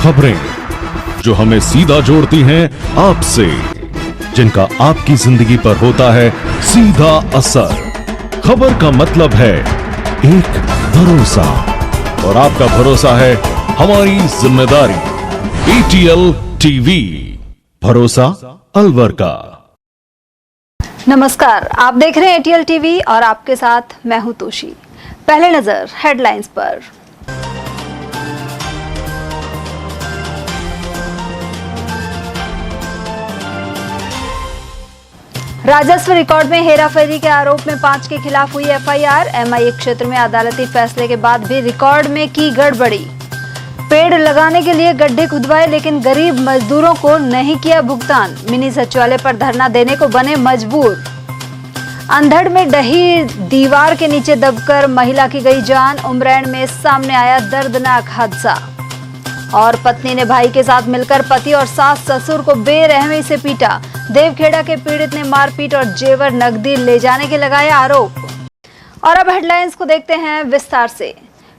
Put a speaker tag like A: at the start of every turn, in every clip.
A: खबरें जो हमें सीधा जोड़ती हैं आपसे, जिनका आपकी जिंदगी पर होता है सीधा असर। खबर का मतलब है एक भरोसा, और आपका भरोसा है हमारी जिम्मेदारी। ATL टीवी, भरोसा अलवर का।
B: नमस्कार, आप देख रहे हैं ATL टीवी और आपके साथ मैं हूं तोशी। पहले नजर हेडलाइंस पर। राजस्व रिकॉर्ड में हेराफेरी के आरोप में 5 के खिलाफ हुई FIR। MIA क्षेत्र में अदालती फैसले के बाद भी रिकॉर्ड में की गड़बड़ी। पेड़ लगाने के लिए गड्ढे खुदवाए लेकिन गरीब मजदूरों को नहीं किया भुगतान। मिनी सचिवालय पर धरना देने को बने मजबूर। अंधड़ में ढही दीवार के नीचे दबकर महिला की गई जान। उमरैन में सामने आया दर्दनाक हादसा। और पत्नी ने भाई के साथ मिलकर पति और सास ससुर को बेरहमी से पीटा। देवखेड़ा के पीड़ित ने मारपीट और जेवर नकदी ले जाने के लगाए आरोप। और अब हेडलाइंस को देखते हैं विस्तार से।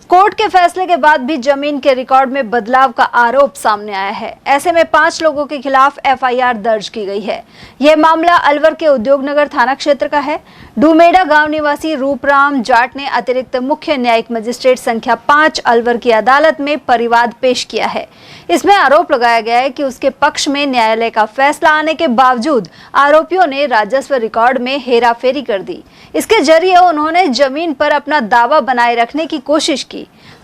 B: कोर्ट के फैसले के बाद भी जमीन के रिकॉर्ड में बदलाव का आरोप सामने आया है। ऐसे में 5 लोगों के खिलाफ FIR दर्ज की गई है। यह मामला अलवर के उद्योगनगर थाना क्षेत्र का है। डूमेड़ा गांव निवासी रूपराम जाट ने अतिरिक्त मुख्य न्यायिक मजिस्ट्रेट संख्या 5 अलवर की अदालत में परिवाद पेश किया है। इसमें आरोप लगाया गया है कि उसके पक्ष में न्यायालय का फैसला आने के बावजूद आरोपियों ने राजस्व रिकॉर्ड में हेराफेरी कर दी। इसके जरिए उन्होंने जमीन पर अपना दावा बनाए रखने की कोशिश की।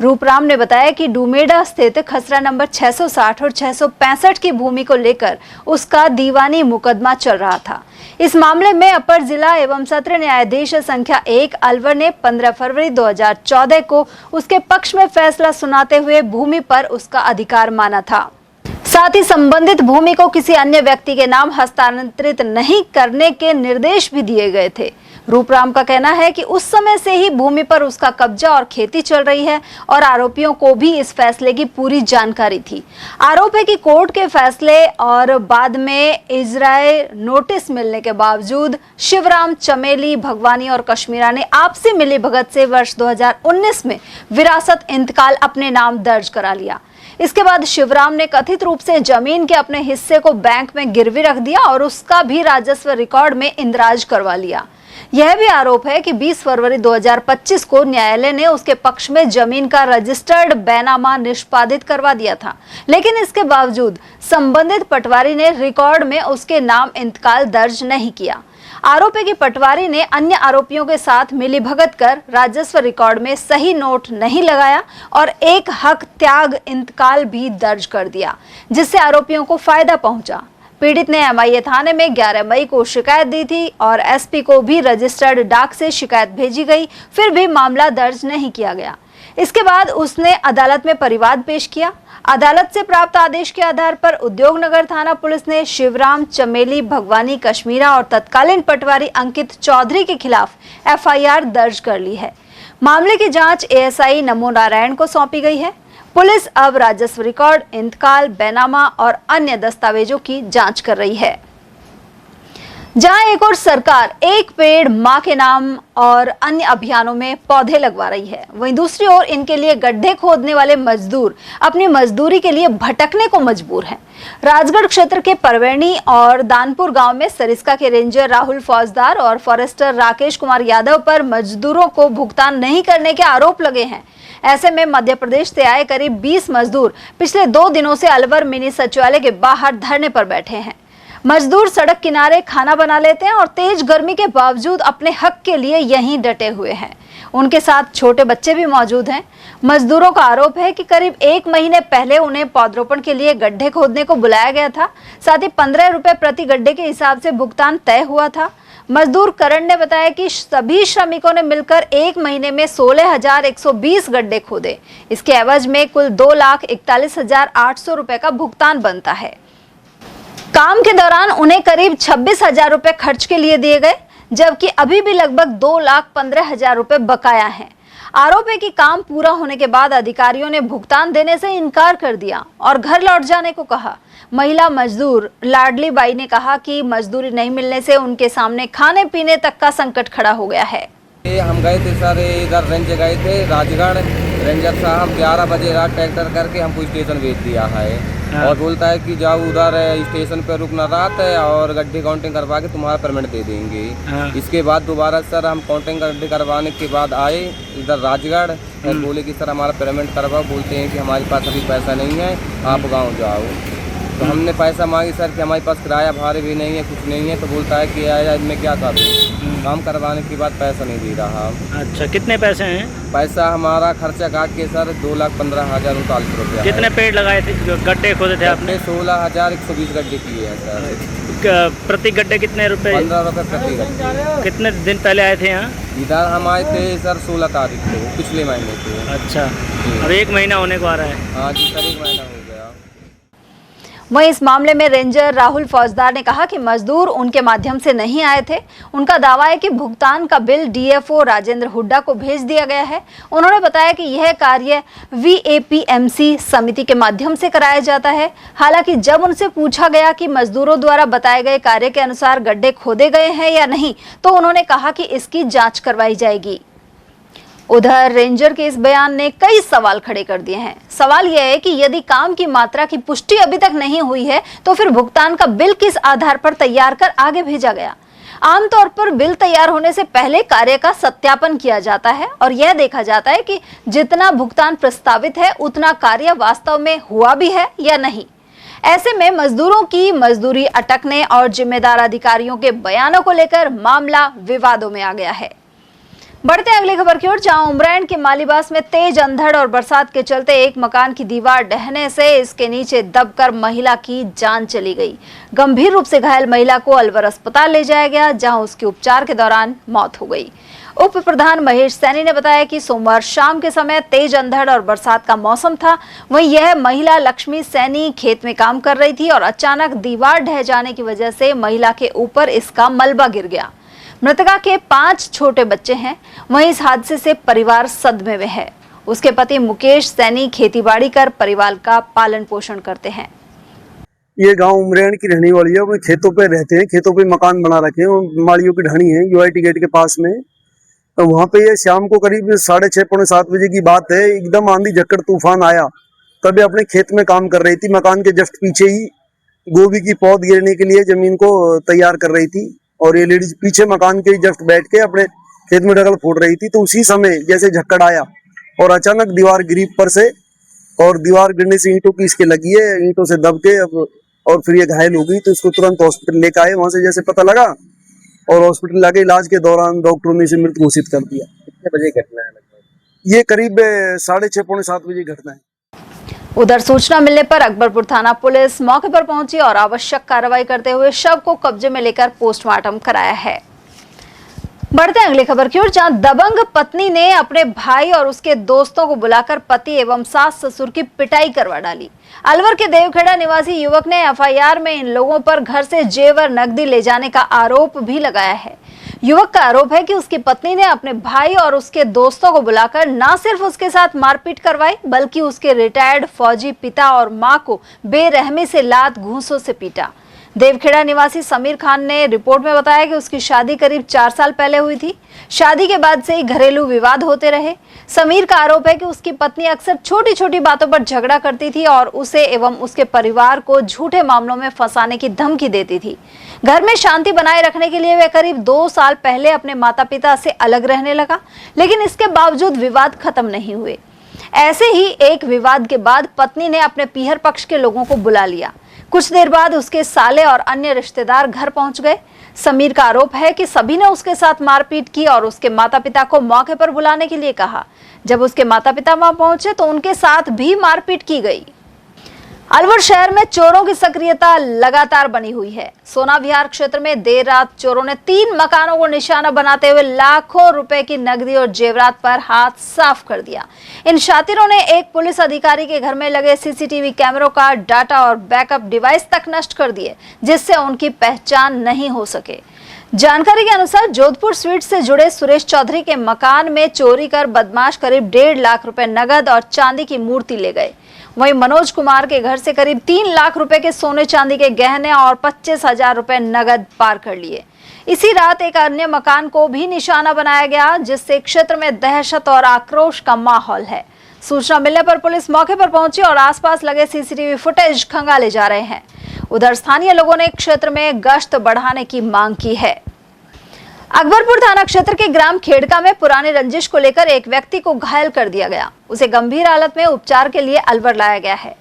B: रूपराम ने बताया कि डूमेड़ा स्थित खसरा नंबर 660 और 665 की भूमि को लेकर उसका दीवानी मुकदमा चल रहा था। इस मामले में अपर जिला एवं सत्र न्यायाधीश संख्या 1 अलवर ने 15 फरवरी 2014 को उसके पक्ष में फैसला सुनाते हुए भूमि पर उसका अधिकार माना था। साथ ही संबंधित भूमि को किसी अन्य व्यक्ति के नाम हस्तांतरित नहीं करने के निर्देश भी दिए गए थे। रूपराम का कहना है कि उस समय से ही भूमि पर उसका कब्जा और खेती चल रही है और आरोपियों को भी इस फैसले की पूरी जानकारी थी। आरोप है कि कोर्ट के फैसले और बाद में इजराय नोटिस मिलने के बावजूद शिवराम, चमेली, भगवानी और कश्मीरा ने आपसी मिलीभगत से वर्ष 2019 में विरासत इंतकाल अपने नाम दर्ज करा लिया। इसके बाद शिवराम ने कथित रूप से जमीन के अपने हिस्से को बैंक में गिरवी रख दिया और उसका भी राजस्व रिकॉर्ड में इंदराज करवा लिया। यह भी आरोप है कि 20 फरवरी 2025 को न्यायालय ने उसके पक्ष में जमीन का रजिस्टर्ड बैनामा निष्पादित करवा दिया था, लेकिन इसके बावजूद संबंधित पटवारी ने रिकॉर्ड में उसके नाम इंतकाल दर्ज नहीं किया। आरोप है कि पटवारी ने अन्य आरोपियों के साथ मिलीभगत कर राजस्व रिकॉर्ड में सही नोट नहीं लगाया और एक हक त्याग इंतकाल भी दर्ज कर दिया, जिससे आरोपियों को फायदा पहुंचा। पीड़ित ने MIA थाने में 11 मई को शिकायत दी थी और SP को भी रजिस्टर्ड डाक से शिकायत भेजी गई, फिर भी मामला दर्ज नहीं किया गया। इसके बाद उसने अदालत में परिवाद पेश किया। अदालत से प्राप्त आदेश के आधार पर उद्योगनगर थाना पुलिस ने शिवराम, चमेली, भगवानी, कश्मीरा और तत्कालीन पटवारी अंकित चौधरी के खिलाफ FIR दर्ज कर ली है। मामले की जांच ASI नमो नारायण को सौंपी गई है। पुलिस अब राजस्व रिकॉर्ड, इंतकाल, बैनामा और अन्य दस्तावेजों की जांच कर रही है। जहां एक और सरकार एक पेड़ मां के नाम और अन्य अभियानों में पौधे लगवा रही है, वहीं दूसरी ओर इनके लिए गड्ढे खोदने वाले मजदूर अपनी मजदूरी के लिए भटकने को मजबूर हैं। राजगढ़ क्षेत्र के परवेणी और दानपुर गांव में सरिस्का के रेंजर राहुल फौजदार और फॉरेस्टर राकेश कुमार यादव पर मजदूरों को भुगतान नहीं करने के आरोप लगे हैं। ऐसे में मध्य प्रदेश से आए करीब 20 मजदूर पिछले 2 दिनों से अलवर मिनी सचिवालय के बाहर धरने पर बैठे हैं। मजदूर सड़क किनारे खाना बना लेते हैं और तेज गर्मी के बावजूद अपने हक के लिए यहीं डटे हुए हैं। उनके साथ छोटे बच्चे भी मौजूद हैं। मजदूरों का आरोप है कि करीब 1 महीने पहले उन्हें पौधरोपण के लिए गड्ढे खोदने को बुलाया गया था। साथ ही 15 रुपए प्रति गड्ढे के हिसाब से भुगतान तय हुआ था। मजदूर करण ने बताया कि सभी श्रमिकों ने मिलकर 1 महीने में 16,120 गड्ढे खोदे। इसके एवज में कुल 2,41,800 रुपए का भुगतान बनता है। काम के दौरान उन्हें करीब 26,000 रुपए खर्च के लिए दिए गए, जबकि अभी भी लगभग 2,15,000 रुपए बकाया हैं। आरोप है कि काम पूरा होने के बाद अधिकारियों ने भुगतान देने से इनकार कर दिया और घर लौट जाने को कहा। महिला मजदूर लाडली बाई ने कहा कि मजदूरी नहीं मिलने से उनके सामने खाने पीने तक का संकट खड़ा हो गया है।
C: हम गए थे सर, इधर रेंज गए थे राजगढ़। रेंजर साहब 11 बजे रात ट्रैक्टर करके हमको स्टेशन भेज दिया है और बोलता है कि जाओ उधर स्टेशन पर रुकना रात है और गड्ढे काउंटिंग करवा के तुम्हारा पेमेंट दे देंगे। इसके बाद दोबारा सर हम काउंटिंग गड्ढे करवाने के बाद आए इधर राजगढ़, फिर बोले कि सर हमारा पेमेंट करवाओ। बोलते हैं कि हमारे पास अभी पैसा नहीं है, आप गाँव जाओ। तो हमने पैसा मांगी सर कि हमारे पास किराया भाड़े भी नहीं है, कुछ नहीं है। तो बोलता है कि आया मैं क्या करूँ, काम करवाने के बाद पैसा नहीं दे रहा।
D: अच्छा, कितने पैसे हैं?
C: पैसा हमारा खर्चा काट के सर 2,15,039 रुपया।
D: कितने पेड़ लगाए थे, जो गड्ढे खोदे थे आपने?
C: 16,120 गड्ढे किए हैं सर।
D: प्रति गड्ढे कितने रुपए?
C: 15 रुपये प्रति गड्ढे।
D: कितने दिन पहले आए थे यहाँ?
C: इधर हम आए थे सर 16 तारीख को, पिछले महीने को।
D: अच्छा, अब 1 महीना होने को आ रहा है।
C: हाँ जी सर, 1 महीना हो गया।
B: वहीं इस मामले में रेंजर राहुल फौजदार ने कहा कि मजदूर उनके माध्यम से नहीं आए थे। उनका दावा है कि भुगतान का बिल डीएफओ राजेंद्र हुड्डा को भेज दिया गया है। उन्होंने बताया कि यह कार्य वीएपीएमसी समिति के माध्यम से कराया जाता है। हालांकि जब उनसे पूछा गया कि मजदूरों द्वारा बताए गए कार्य के अनुसार गड्ढे खोदे गए हैं या नहीं, तो उन्होंने कहा कि इसकी जांच करवाई जाएगी। उधर रेंजर के इस बयान ने कई सवाल खड़े कर दिए हैं। सवाल यह है कि यदि काम की मात्रा की पुष्टि अभी तक नहीं हुई है तो फिर भुगतान का बिल किस आधार पर तैयार कर आगे भेजा गया। आमतौर पर बिल तैयार होने से पहले कार्य का सत्यापन किया जाता है और यह देखा जाता है कि जितना भुगतान प्रस्तावित है उतना कार्य वास्तव में हुआ भी है या नहीं। ऐसे में मजदूरों की मजदूरी अटकने और जिम्मेदार अधिकारियों के बयानों को लेकर मामला विवादों में आ गया है। बढ़ते हैं अगली खबर की ओर, जहां उमरैंड के मालीबास में तेज अंधड़ और बरसात के चलते एक मकान की दीवार ढहने से इसके नीचे दबकर महिला की जान चली गई। गंभीर रूप से घायल महिला को अलवर अस्पताल ले जाया गया, जहां उसके उपचार के दौरान मौत हो गई। उप प्रधान महेश सैनी ने बताया कि सोमवार शाम के समय तेज अंधड़ और बरसात का मौसम था। वहीं यह महिला लक्ष्मी सैनी खेत में काम कर रही थी और अचानक दीवार ढह जाने की वजह से महिला के ऊपर इसका मलबा गिर गया। मृतका के 5 छोटे बच्चे हैं। वहीं इस हादसे से परिवार सदमे में है। उसके पति मुकेश सैनी खेतीबाड़ी कर परिवार का पालन पोषण करते हैं।
E: ये गांव उमरैंड की रहने वाली है, अपने खेतों पे रहते हैं, खेतों पे मकान बना रखे हैं, माड़ियों की ढाणी है यूआईटी गेट के पास में। तो वहाँ पे ये शाम को करीब 6:30 पौने 7 बजे की बात है, एकदम आंधी झक्कड़ तूफान आया। तब ये अपने खेत में काम कर रही थी, मकान के जस्ट पीछे ही गोभी की पौध गिरने के लिए जमीन को तैयार कर रही थी और ये लेडीज पीछे मकान के जस्ट बैठ के अपने खेत में डगल फोड़ रही थी। तो उसी समय जैसे झक्कड़ आया और अचानक दीवार गिरी ऊपर से, और दीवार गिरने से ईंटों की इसके लगी है, ईंटों से दब के अब और फिर ये घायल हो गई। तो इसको तुरंत हॉस्पिटल लेकर आए, वहां से जैसे पता लगा और हॉस्पिटल लाके इलाज के दौरान डॉक्टरों ने इसे मृत घोषित कर दिया।
C: कितने बजे घटना है?
E: ये करीब 6:30 पौने 7 बजे घटना है।
B: उधर सूचना मिलने पर अकबरपुर थाना पुलिस मौके पर पहुंची और आवश्यक कार्रवाई करते हुए शव को कब्जे में लेकर पोस्टमार्टम कराया है। बढ़ते हैं अगली खबर की ओर, जहां दबंग पत्नी ने अपने भाई और उसके दोस्तों को बुलाकर पति एवं सास ससुर की पिटाई करवा डाली। अलवर के देवखेड़ा निवासी युवक ने एफआईआर में इन लोगों पर घर से जेवर नकदी ले जाने का आरोप भी लगाया है। युवक का आरोप है कि उसकी पत्नी ने अपने भाई और उसके दोस्तों को बुलाकर न सिर्फ उसके साथ मारपीट करवाई, बल्कि उसके रिटायर्ड फौजी पिता और मां को बेरहमी से लात घूंसों से पीटा। देवखेड़ा निवासी समीर खान ने रिपोर्ट में बताया कि उसकी शादी करीब 4 साल पहले हुई थी। शादी के बाद से ही घरेलू विवाद होते रहे। समीर का आरोप है कि उसकी पत्नी अक्सर छोटी छोटी बातों पर झगड़ा करती थी और उसे एवं उसके परिवार को झूठे मामलों में फंसाने की धमकी देती थी। घर में शांति बनाए रखने के लिए वह करीब 2 साल पहले अपने माता पिता से अलग रहने लगा, लेकिन इसके बावजूद विवाद खत्म नहीं हुए। ऐसे ही एक विवाद के बाद पत्नी ने अपने पीहर पक्ष के लोगों को बुला लिया। कुछ देर बाद उसके साले और अन्य रिश्तेदार घर पहुंच गए। समीर का आरोप है कि सभी ने उसके साथ मारपीट की और उसके माता पिता को मौके पर बुलाने के लिए कहा। जब उसके माता पिता वहां पहुंचे तो उनके साथ भी मारपीट की गई। अलवर शहर में चोरों की सक्रियता लगातार बनी हुई है। सोना विहार क्षेत्र में देर रात चोरों ने 3 मकानों को निशाना बनाते हुए लाखों रुपए की नकदी और जेवरात पर हाथ साफ कर दिया। इन शातिरों ने एक पुलिस अधिकारी के घर में लगे सीसीटीवी कैमरों का डाटा और बैकअप डिवाइस तक नष्ट कर दिए, जिससे उनकी पहचान नहीं हो सके। जानकारी के अनुसार जोधपुर स्वीट से जुड़े सुरेश चौधरी के मकान में चोरी कर बदमाश करीब 1.5 लाख रुपए नगद और चांदी की मूर्ति ले गए। वहीं मनोज कुमार के घर से करीब 3 लाख रुपए के सोने चांदी के गहने और 25,000 रुपए नगद पार कर लिए। इसी रात एक अन्य मकान को भी निशाना बनाया गया, जिससे क्षेत्र में दहशत और आक्रोश का माहौल है। सूचना मिलने पर पुलिस मौके पर पहुंची और आसपास लगे सीसीटीवी फुटेज खंगाले जा रहे हैं। उधर स्थानीय लोगों ने क्षेत्र में गश्त बढ़ाने की मांग की है। अकबरपुर थाना क्षेत्र के ग्राम खेड़का में पुराने रंजिश को लेकर एक व्यक्ति को घायल कर दिया गया। उसे गंभीर हालत में उपचार के लिए अलवर लाया गया है।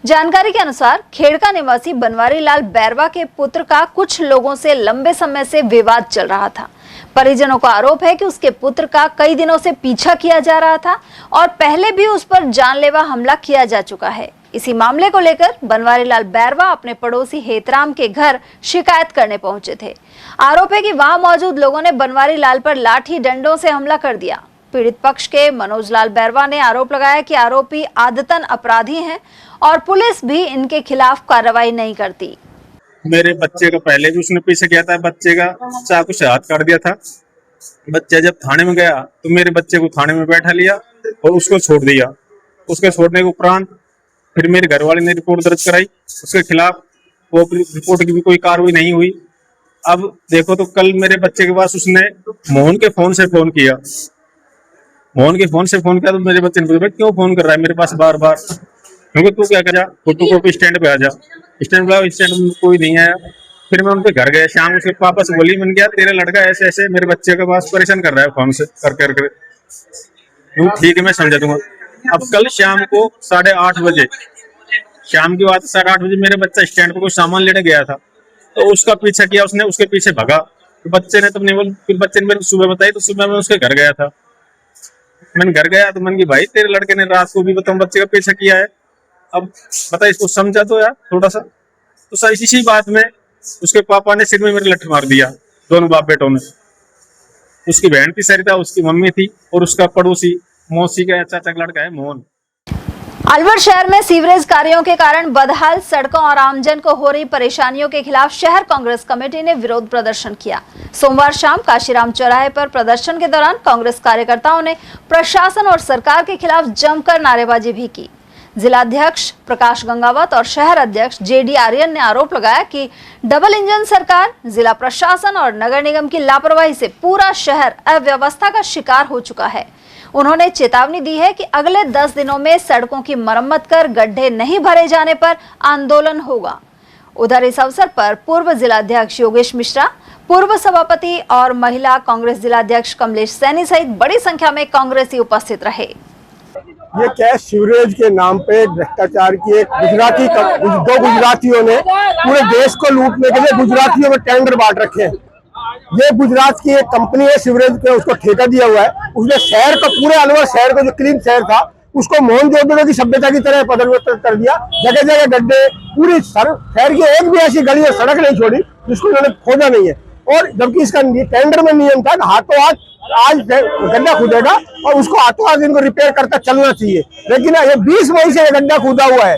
B: जानकारी के अनुसार खेड़का निवासी बनवारी लाल बैरवा के पुत्र का कुछ लोगों से लंबे समय से विवाद चल रहा था। परिजनों का आरोप है कि उसके पुत्र का कई दिनों से पीछा किया जा रहा था और पहले भी उस पर जानलेवा हमला किया जा चुका है। इसी मामले को लेकर बनवारी लाल बैरवा अपने पड़ोसी हेतराम के घर शिकायत करने पहुंचे थे। आरोप है कि वहां मौजूद लोगों ने बनवारी लाल पर लाठी डंडों से हमला कर दिया। पीड़ित पक्ष के मनोज लाल बैरवा ने आरोप लगाया कि आरोपी आदतन अपराधी हैं और पुलिस भी इनके खिलाफ कार्रवाई नहीं करती।
F: मेरे बच्चे का पहले भी उसने पीछे किया था, बच्चे का चाकू से हाथ काट दिया था। बच्चा जब थाने में गया तो मेरे बच्चे को थाने में बैठा लिया और उसको छोड़ दिया। उसके छोड़ने के उपरांत फिर मेरे घर वाले ने रिपोर्ट दर्ज कराई, उसके खिलाफ वो रिपोर्ट की भी कोई कार्रवाई नहीं हुई। अब देखो तो कल मेरे बच्चे के पास उसने मोहन के फोन से फोन किया। मोहन के फोन से फोन किया तो मेरे बच्चे ने पूछा क्यों फोन कर रहा है मेरे पास बार बार, क्योंकि तू क्या कर जा, फोटो स्टैंड पे आ जा। स्टैंड में कोई नहीं आया। फिर मैं उनके घर गया शाम, उसके पापा से बोली मैंने, क्या तेरा लड़का ऐसे ऐसे मेरे बच्चे के पास परेशान कर रहा है फोन से कर ठीक है मैं समझा दूंगा। अब कल शाम को 8:30 बजे, शाम की बात 8:30 बजे मेरे बच्चा स्टैंड पे कोई सामान लेने गया था तो उसका पीछा किया उसने, उसके पीछे भगा तो बच्चे ने तब नहीं बोल, फिर बच्चे ने मेरे को सुबह बताई तो सुबह मैं उसके घर गया था। मैंने घर गया तो मैंने की भाई तेरे लड़के ने रात को भी बताऊं बच्चे का पीछा किया है, अब बता इसको समझा तो यार थोड़ा सा। तो सर इसी बात में उसके पापा ने सिर में मेरे लठ मार दिया, दोनों बाप बेटों ने। उसकी बहन थी सरिता, उसकी मम्मी थी और उसका पड़ोसी मौसी का चाचा का लड़का है मोहन।
B: अलवर शहर में सीवरेज कार्यों के कारण बदहाल सड़कों और आमजन को हो रही परेशानियों के खिलाफ शहर कांग्रेस कमेटी ने विरोध प्रदर्शन किया। सोमवार शाम काशीराम चौराहे पर प्रदर्शन के दौरान कांग्रेस कार्यकर्ताओं ने प्रशासन और सरकार के खिलाफ जमकर नारेबाजी भी की। जिलाध्यक्ष प्रकाश गंगावत और शहर अध्यक्ष जेडी आर्यन ने आरोप लगाया कि डबल इंजन सरकार, जिला प्रशासन और नगर निगम की लापरवाही से पूरा शहर अव्यवस्था का शिकार हो चुका है। उन्होंने चेतावनी दी है कि अगले 10 दिनों में सड़कों की मरम्मत कर गड्ढे नहीं भरे जाने पर आंदोलन होगा। उधर इस अवसर पर पूर्व जिलाध्यक्ष योगेश मिश्रा, पूर्व सभापति और महिला कांग्रेस जिलाध्यक्ष कमलेश सैनी सहित बड़ी संख्या में कांग्रेसी उपस्थित रहे।
G: ये क्या सीवरेज के नाम पे भ्रष्टाचार की एक दो गुजरातियों ने पूरे देश को लूटने के लिए गुजरातियों में टेंडर बांट रखे हैं। ये गुजरात की एक कंपनी है सीवरेज पे, उसको ठेका दिया हुआ है। उसने शहर को, पूरे अलवर शहर को जो क्लीन शहर था उसको मोहनजोदड़ो की सभ्यता की तरह परिवर्तित कर दिया। जगह जगह गड्ढे, पूरी शहर की एक भी ऐसी गली या सड़क नहीं छोड़ी जिसको उन्होंने खोदा नहीं है। और जबकि इसका टेंडर में नियम था हाथों हाथ आज गड्ढा खुदेगा और उसको हाथों हाथ इनको रिपेयर करता चलना चाहिए। लेकिन ये 20 मई से ये गड्ढा खुदा हुआ है,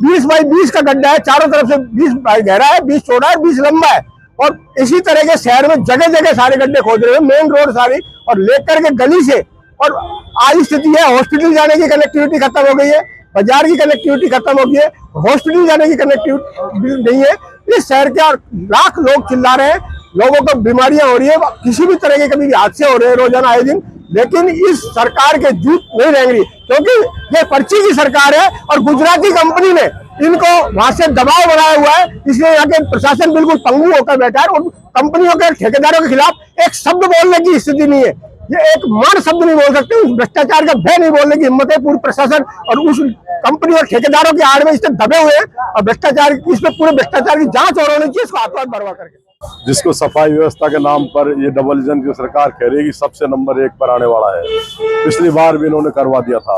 G: 20 बाई 20 का गड्ढा है, चारों तरफ से 20 गहरा है, 20 चौड़ा है, 20 लंबा है। और इसी तरह के शहर में जगह जगह सारे गड्ढे खोद रहे हैं, मेन रोड सारी और लेकर के गली से। और आज स्थिति है हॉस्पिटल जाने की कनेक्टिविटी खत्म हो गई है, बाजार की कनेक्टिविटी खत्म हो गई है, हॉस्पिटल जाने की कनेक्टिविटी नहीं है। इस शहर के लाख लोग चिल्ला रहे हैं, लोगों को बीमारियां हो रही है, किसी भी तरह के कभी हादसे हो रहे हैं रोजाना आए दिन। लेकिन इस सरकार के जूत नहीं रहेंगी क्योंकि ये पर्ची की सरकार है और गुजराती कंपनी ने इनको वहां से दबाव बनाया हुआ है। इसलिए यहाँ के प्रशासन बिल्कुल पंगु होकर बैठा है और कंपनियों के ठेकेदारों के खिलाफ एक शब्द बोलने की स्थिति नहीं है। ये एक मान शब्द नहीं बोल सकते, उस भ्रष्टाचार का भय नहीं बोलने की हिम्मत है पूरी प्रशासन और उस कंपनी और ठेकेदारों के आड़ में इससे दबे हुए हैं। और भ्रष्टाचार, इस पे पूरे भ्रष्टाचार की जांच और होनी चाहिए, इसको हाथों हाथ बर्बाद करके।
H: जिसको सफाई व्यवस्था के नाम पर ये डबल इंजन की सरकार कह रही है कि सबसे नंबर 1 पर आने वाला है। पिछली बार भी इन्होंने करवा दिया था।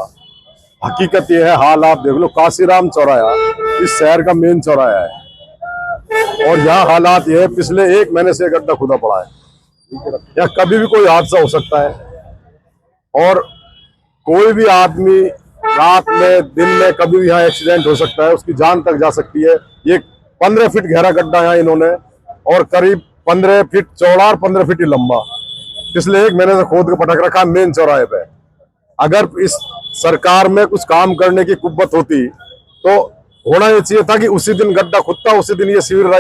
H: हकीकत ये है, हाल आप देख लो, काशीराम चौराहा इस शहर का मेन चौराहा है और यहाँ हालात ये है, पिछले 1 महीने से गड्ढा खुदा पड़ा है। यहाँ कभी भी कोई हादसा हो सकता है और कोई भी आदमी रात में दिन में कभी भी यहाँ एक्सीडेंट हो सकता है, उसकी जान तक जा सकती है। ये 15 फीट गहरा गड्ढा यहाँ इन्होंने और करीब 15 फीट चौड़ा और 15 फीट लंबा पिछले 1 महीने से खोद के पटक रखा मेन चौराहे पे। अगर इस सरकार में कुछ काम करने की कुव्वत होती तो होना ये चाहिए था कि उसी दिन गड्ढा खुदता, उसी दिन ये सिविल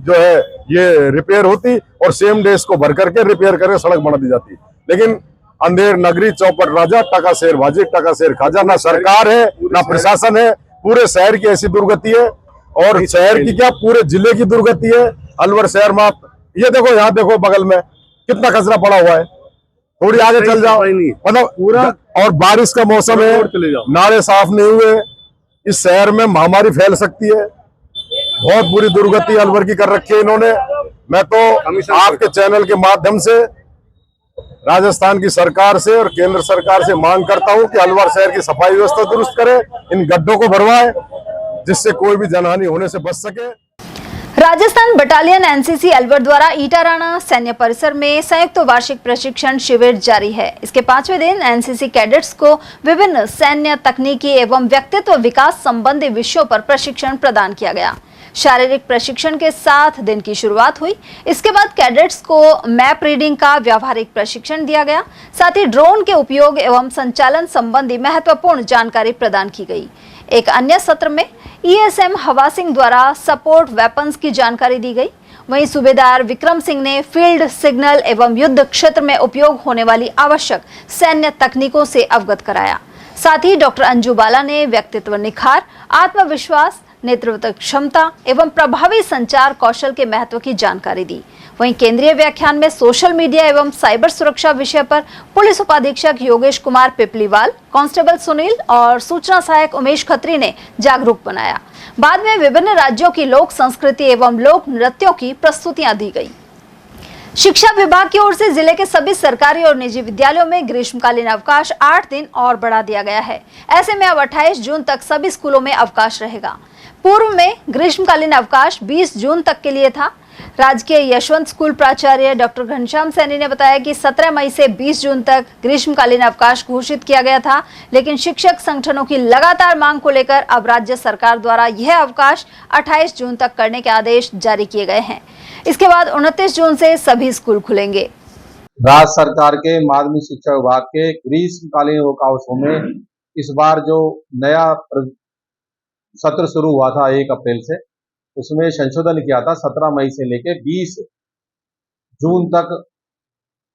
H: जो है ये रिपेयर होती और सेम डे इसको भर करके रिपेयर करके सड़क बना दी जाती। लेकिन अंधेर नगरी चौपट राजा, टका शेर भाजी टका शेर खाजा, ना सरकार है ना प्रशासन है। पूरे शहर की ऐसी दुर्गति है, और शहर की क्या पूरे जिले की दुर्गति है। अलवर शहर में ये देखो, यहाँ देखो बगल में कितना कचरा पड़ा हुआ है। थोड़ी आगे चल जाओ, मतलब पूरा, और बारिश का मौसम है, नाले साफ नहीं हुए, इस शहर में महामारी फैल सकती है। बहुत बुरी दुर्गति अलवर की कर रखी है इन्होंने। मैं तो आपके चैनल के माध्यम से राजस्थान की सरकार से और केंद्र सरकार से मांग करता हूं कि अलवर शहर की सफाई व्यवस्था दुरुस्त करे, इन गड्ढों को भरवाए, जिससे कोई भी जनहानि होने से बच सके।
B: राजस्थान बटालियन एनसीसी अलवर द्वारा ईटाराणा सैन्य परिसर में संयुक्त वार्षिक प्रशिक्षण शिविर जारी है। इसके 5वें दिन एनसीसी कैडेट्स को विभिन्न सैन्य तकनीकी एवं व्यक्तित्व विकास संबंधी विषयों पर प्रशिक्षण प्रदान किया गया। शारीरिक प्रशिक्षण के साथ दिन की शुरुआत हुई। इसके बाद कैडेट्स को मैप रीडिंग का व्यावहारिक प्रशिक्षण दिया गया। साथ ही ड्रोन के उपयोग एवं संचालन संबंधी महत्वपूर्ण जानकारी प्रदान की गई। एक अन्य सत्र में ईएसएम हवा सिंह द्वारा सपोर्ट वेपन्स की जानकारी दी गई। वहीं सूबेदार विक्रम सिंह ने फील्ड सिग्नल एवं युद्ध क्षेत्र में उपयोग होने वाली आवश्यक सैन्य तकनीकों से अवगत कराया। साथ ही डॉक्टर अंजू बाला ने व्यक्तित्व निखार, आत्मविश्वास, नेतृत्व क्षमता एवं प्रभावी संचार कौशल के महत्व की जानकारी दी। वहीं केंद्रीय व्याख्यान में सोशल मीडिया एवं साइबर सुरक्षा विषय पर पुलिस उपाधीक्षक योगेश कुमार पिपलीवाल, कांस्टेबल सुनील और सूचना सहायक उमेश खत्री ने जागरूक बनाया। बाद में विभिन्न राज्यों की लोक संस्कृति एवं लोक नृत्यों की प्रस्तुतियां दी गई। शिक्षा विभाग की ओर से जिले के सभी सरकारी और निजी विद्यालयों में ग्रीष्मकालीन अवकाश 8 दिन और बढ़ा दिया गया है। ऐसे में अब 28 जून तक सभी स्कूलों में अवकाश रहेगा। पूर्व में ग्रीष्मकालीन अवकाश 20 जून तक के लिए था। राजकीय यशवंत स्कूल प्राचार्य डॉक्टर घनश्याम सैनी ने बताया कि 17 मई से 20 जून तक ग्रीष्मकालीन अवकाश घोषित किया गया था, लेकिन शिक्षक संगठनों की लगातार मांग को लेकर अब राज्य सरकार द्वारा यह अवकाश 28 जून तक करने के आदेश जारी किए गए हैं। इसके बाद 29 जून से सभी स्कूल खुलेंगे।
I: राज्य सरकार के माध्यमिक शिक्षा विभाग के ग्रीष्मकालीन अवकाशों में इस बार जो नया सत्र शुरू हुआ था 1 अप्रैल से, उसमें संशोधन किया था। 17 मई से लेकर 20 जून तक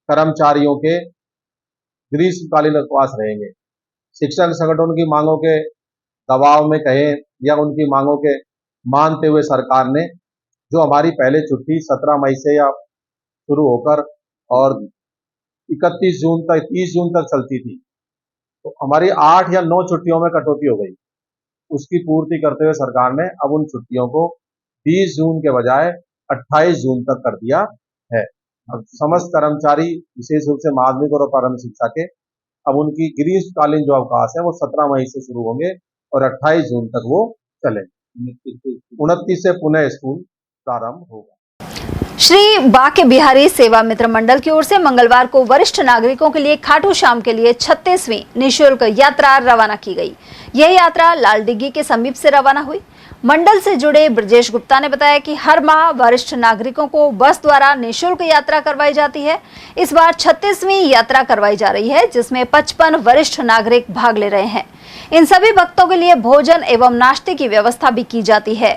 I: कर्मचारियों के ग्रीष्मकालीन अवकाश रहेंगे। शिक्षक संगठनों की मांगों के दबाव में कहें या उनकी मांगों के मानते हुए सरकार ने जो हमारी पहले छुट्टी 17 मई से या शुरू होकर और 31 जून तक 30 जून तक चलती थी, तो हमारी 8 या 9 छुट्टियों में कटौती हो गई। उसकी पूर्ति करते हुए सरकार ने अब उन छुट्टियों को 20 जून के बजाय 28 जून तक कर दिया है। अब समस्त कर्मचारी विशेष रूप से माध्यमिक और प्रारंभिक शिक्षा के अब उनकी ग्रीष्मकालीन जो अवकाश है वो 17 मई से शुरू होंगे और 28 जून तक वो चलेंगे। 29 से पुनः स्कूल प्रारंभ होगा।
B: श्री बाके बिहारी सेवा मित्र मंडल की ओर से मंगलवार को वरिष्ठ नागरिकों के लिए खाटू श्याम के लिए 36वीं निःशुल्क यात्रा रवाना की गई। यह यात्रा लाल डिग्गी के समीप से रवाना हुई। मंडल से जुड़े ब्रजेश गुप्ता ने बताया कि हर माह वरिष्ठ नागरिकों को बस द्वारा निःशुल्क यात्रा करवाई जाती है। इस बार 36वीं यात्रा करवाई जा रही है, जिसमें 55 वरिष्ठ नागरिक भाग ले रहे हैं। इन सभी भक्तों के लिए भोजन एवं नाश्ते की व्यवस्था भी की जाती है।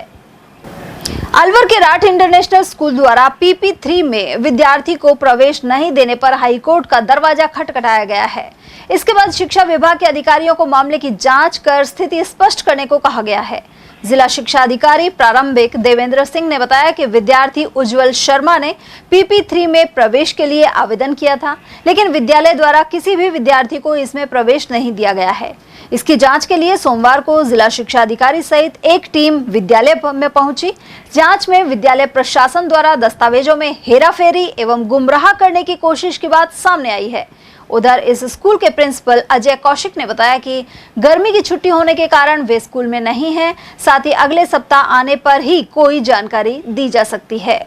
B: अलवर के राठ इंटरनेशनल स्कूल द्वारा PP3 में विद्यार्थी को प्रवेश नहीं देने पर हाईकोर्ट का दरवाजा खटखटाया गया है। इसके बाद शिक्षा विभाग के अधिकारियों को मामले की जांच कर स्थिति स्पष्ट करने को कहा गया है। जिला शिक्षा अधिकारी प्रारंभिक देवेंद्र सिंह ने बताया कि विद्यार्थी उज्जवल शर्मा ने PP3 में प्रवेश के लिए आवेदन किया था, लेकिन विद्यालय द्वारा किसी भी विद्यार्थी को इसमें प्रवेश नहीं दिया गया है। इसकी जांच के लिए सोमवार को जिला शिक्षा अधिकारी सहित एक टीम विद्यालय में पहुंची। जांच में विद्यालय प्रशासन द्वारा दस्तावेजों में हेराफेरी एवं गुमराह करने की कोशिश की बात सामने आई है। उधर इस स्कूल के प्रिंसिपल अजय कौशिक ने बताया कि गर्मी की छुट्टी होने के कारण वे स्कूल में नहीं हैं। साथ ही अगले सप्ताह आने पर ही कोई जानकारी दी जा सकती है।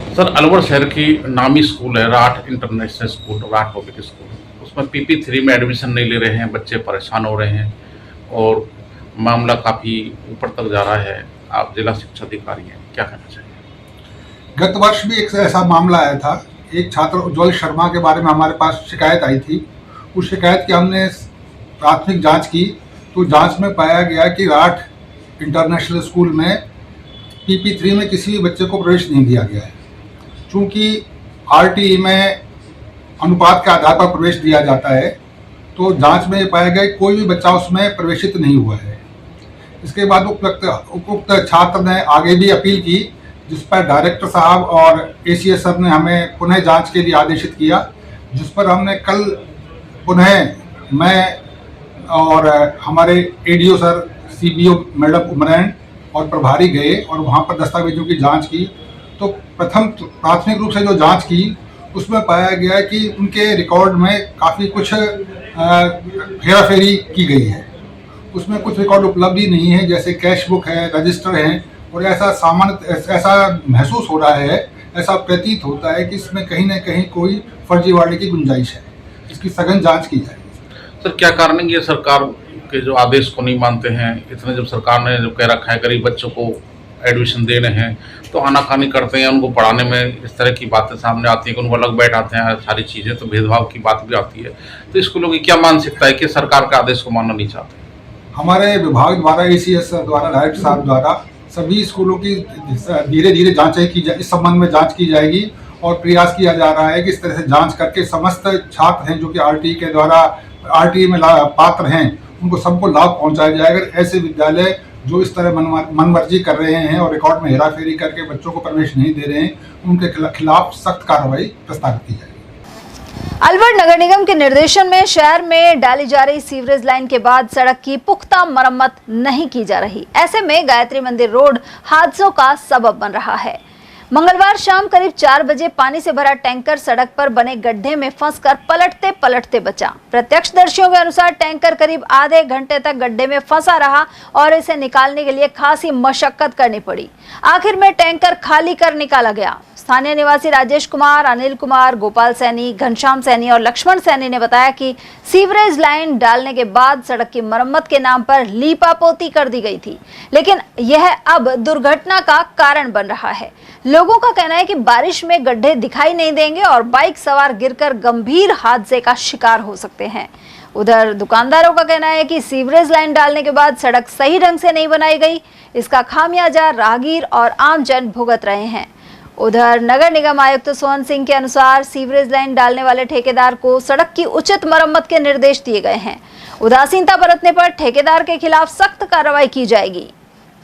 J: सर, अलवर शहर की नामी स्कूल है राठ इंटरनेशनल स्कूल, राठ पब्लिक स्कूल। उसमें PP3 में एडमिशन नहीं ले रहे हैं, बच्चे परेशान हो रहे हैं और मामला काफ़ी ऊपर तक जा रहा है। आप जिला शिक्षा अधिकारी हैं, क्या कहना चाहिए?
K: गत वर्ष भी एक ऐसा मामला आया था। एक छात्र उज्जवल शर्मा के बारे में हमारे पास शिकायत आई थी। उस शिकायत की हमने प्राथमिक जांच की तो जांच में पाया गया कि राठ इंटरनेशनल स्कूल में PP3 में किसी भी बच्चे को प्रवेश नहीं दिया गया है। चूँकि RTE में अनुपात के आधार पर प्रवेश दिया जाता है, तो जांच में पाया गया कि कोई भी बच्चा उसमें प्रवेशित नहीं हुआ है। इसके बाद उक्त छात्र ने आगे भी अपील की, जिस पर डायरेक्टर साहब और ACS सर ने हमें पुनः जांच के लिए आदेशित किया, जिस पर हमने कल पुनः मैं और हमारे ADO sir, CBO madam Umrain और प्रभारी गए और वहाँ पर दस्तावेजों की जांच की। तो प्राथमिक रूप से जो जांच की उसमें पाया गया कि उनके रिकॉर्ड में काफ़ी कुछ हेराफेरी की गई है। उसमें कुछ रिकॉर्ड उपलब्ध ही नहीं है, जैसे कैश बुक है, रजिस्टर है, और ऐसा महसूस हो रहा है, ऐसा प्रतीत होता है कि इसमें कहीं ना कहीं कोई फर्जीवाड़े की गुंजाइश है। इसकी सघन जांच की जाएगी।
J: सर, क्या कारण है ये सरकार के जो आदेश को नहीं मानते हैं? इतने जब सरकार ने जो कह रखा है गरीब बच्चों को एडमिशन देने हैं तो आनाकानी करते हैं, उनको पढ़ाने में इस तरह की बातें सामने आती हैं कि उनको अलग बैठाते हैं, सारी चीज़ें, तो भेदभाव की बात भी आती है। तो स्कूलों की क्या मानसिकता है कि सरकार के आदेश को मानना नहीं चाहते?
K: हमारे विभाग द्वारा, ACS द्वारा, डायरेक्टर साहब द्वारा सभी स्कूलों की धीरे धीरे जांचें की जाए, इस संबंध में जांच की जाएगी और प्रयास किया जा रहा है कि इस तरह से जांच करके समस्त छात्र हैं जो कि RTE में पात्र हैं, उनको सबको लाभ पहुंचाया जाएगा। ऐसे विद्यालय जो इस तरह मनमर्जी कर रहे हैं और रिकॉर्ड में हेराफेरी करके बच्चों को प्रवेश नहीं दे रहे हैं, उनके खिलाफ सख्त कार्रवाई प्रस्तावित की जाएगी।
B: अलवर नगर निगम के निर्देशन में शहर में डाली जा रही सीवरेज लाइन के बाद सड़क की पुख्ता मरम्मत नहीं की जा रही। ऐसे में गायत्री मंदिर रोड हादसों का सबब बन रहा है। मंगलवार शाम करीब 4 बजे पानी से भरा टैंकर सड़क पर बने गड्ढे में फंसकर पलटते पलटते बचा। प्रत्यक्षदर्शियों के अनुसार टैंकर करीब आधे घंटे तक गड्ढे में फंसा रहा और इसे निकालने के लिए खासी मशक्कत करनी पड़ी। आखिर में टैंकर खाली कर निकाला गया। स्थानीय निवासी राजेश कुमार, अनिल कुमार, गोपाल सैनी, घनश्याम सैनी और लक्ष्मण सैनी ने बताया कि सीवरेज लाइन डालने के बाद सड़क की मरम्मत के नाम पर लीपापोती कर दी गई थी, लेकिन यह अब दुर्घटना का कारण बन रहा है। लोगों का कहना है कि बारिश में गड्ढे दिखाई नहीं देंगे और बाइक सवार गिरकर गंभीर हादसे का शिकार हो सकते हैं। उधर दुकानदारों का कहना है कि सीवरेज लाइन डालने के बाद सड़क सही ढंग से नहीं बनाई गई, इसका खामियाजा राहगीर और आमजन भुगत रहे हैं। उधर नगर निगम आयुक्त सोहन सिंह के अनुसार सीवरेज लाइन डालने वाले ठेकेदार को सड़क की उचित मरम्मत के निर्देश दिए गए हैं। उदासीनता बरतने पर ठेकेदार के खिलाफ सख्त कार्रवाई की जाएगी।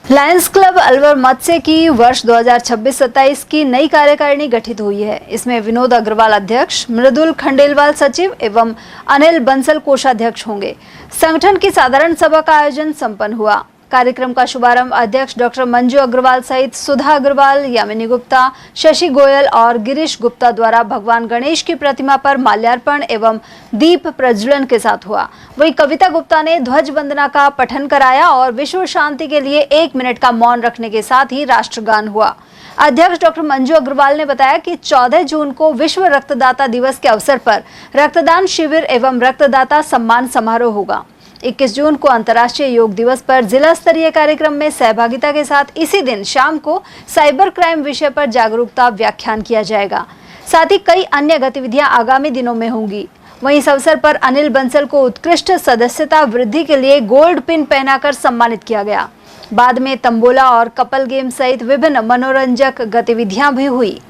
B: लायंस क्लब अलवर मत्स्य की वर्ष 2026-27 की नई कार्यकारिणी गठित हुई है। इसमें विनोद अग्रवाल अध्यक्ष, मृदुल खंडेलवाल सचिव एवं अनिल बंसल कोषाध्यक्ष होंगे। संगठन की साधारण सभा का आयोजन संपन्न हुआ। कार्यक्रम का शुभारंभ अध्यक्ष डॉक्टर मंजू अग्रवाल सहित सुधा अग्रवाल, यामिनी गुप्ता, शशि गोयल और गिरीश गुप्ता द्वारा भगवान गणेश की प्रतिमा पर माल्यार्पण एवं दीप प्रज्वलन के साथ हुआ। वहीं कविता गुप्ता ने ध्वज वंदना का पठन कराया और विश्व शांति के लिए 1 मिनट का मौन रखने के साथ ही राष्ट्रगान हुआ। अध्यक्ष डॉक्टर मंजू अग्रवाल ने बताया कि 14 जून को विश्व रक्तदाता दिवस के अवसर पर रक्तदान शिविर एवं रक्तदाता सम्मान समारोह होगा। 21 जून को अंतर्राष्ट्रीय योग दिवस पर जिला स्तरीय कार्यक्रम में सहभागिता के साथ इसी दिन शाम को साइबर क्राइम विषय पर जागरूकता व्याख्यान किया जाएगा। साथ ही कई अन्य गतिविधियां आगामी दिनों में होंगी। वहीं इस अवसर पर अनिल बंसल को उत्कृष्ट सदस्यता वृद्धि के लिए गोल्ड पिन पहनाकर सम्मानित किया गया। बाद में तंबोला और कपल गेम सहित विभिन्न मनोरंजक गतिविधियां भी हुई।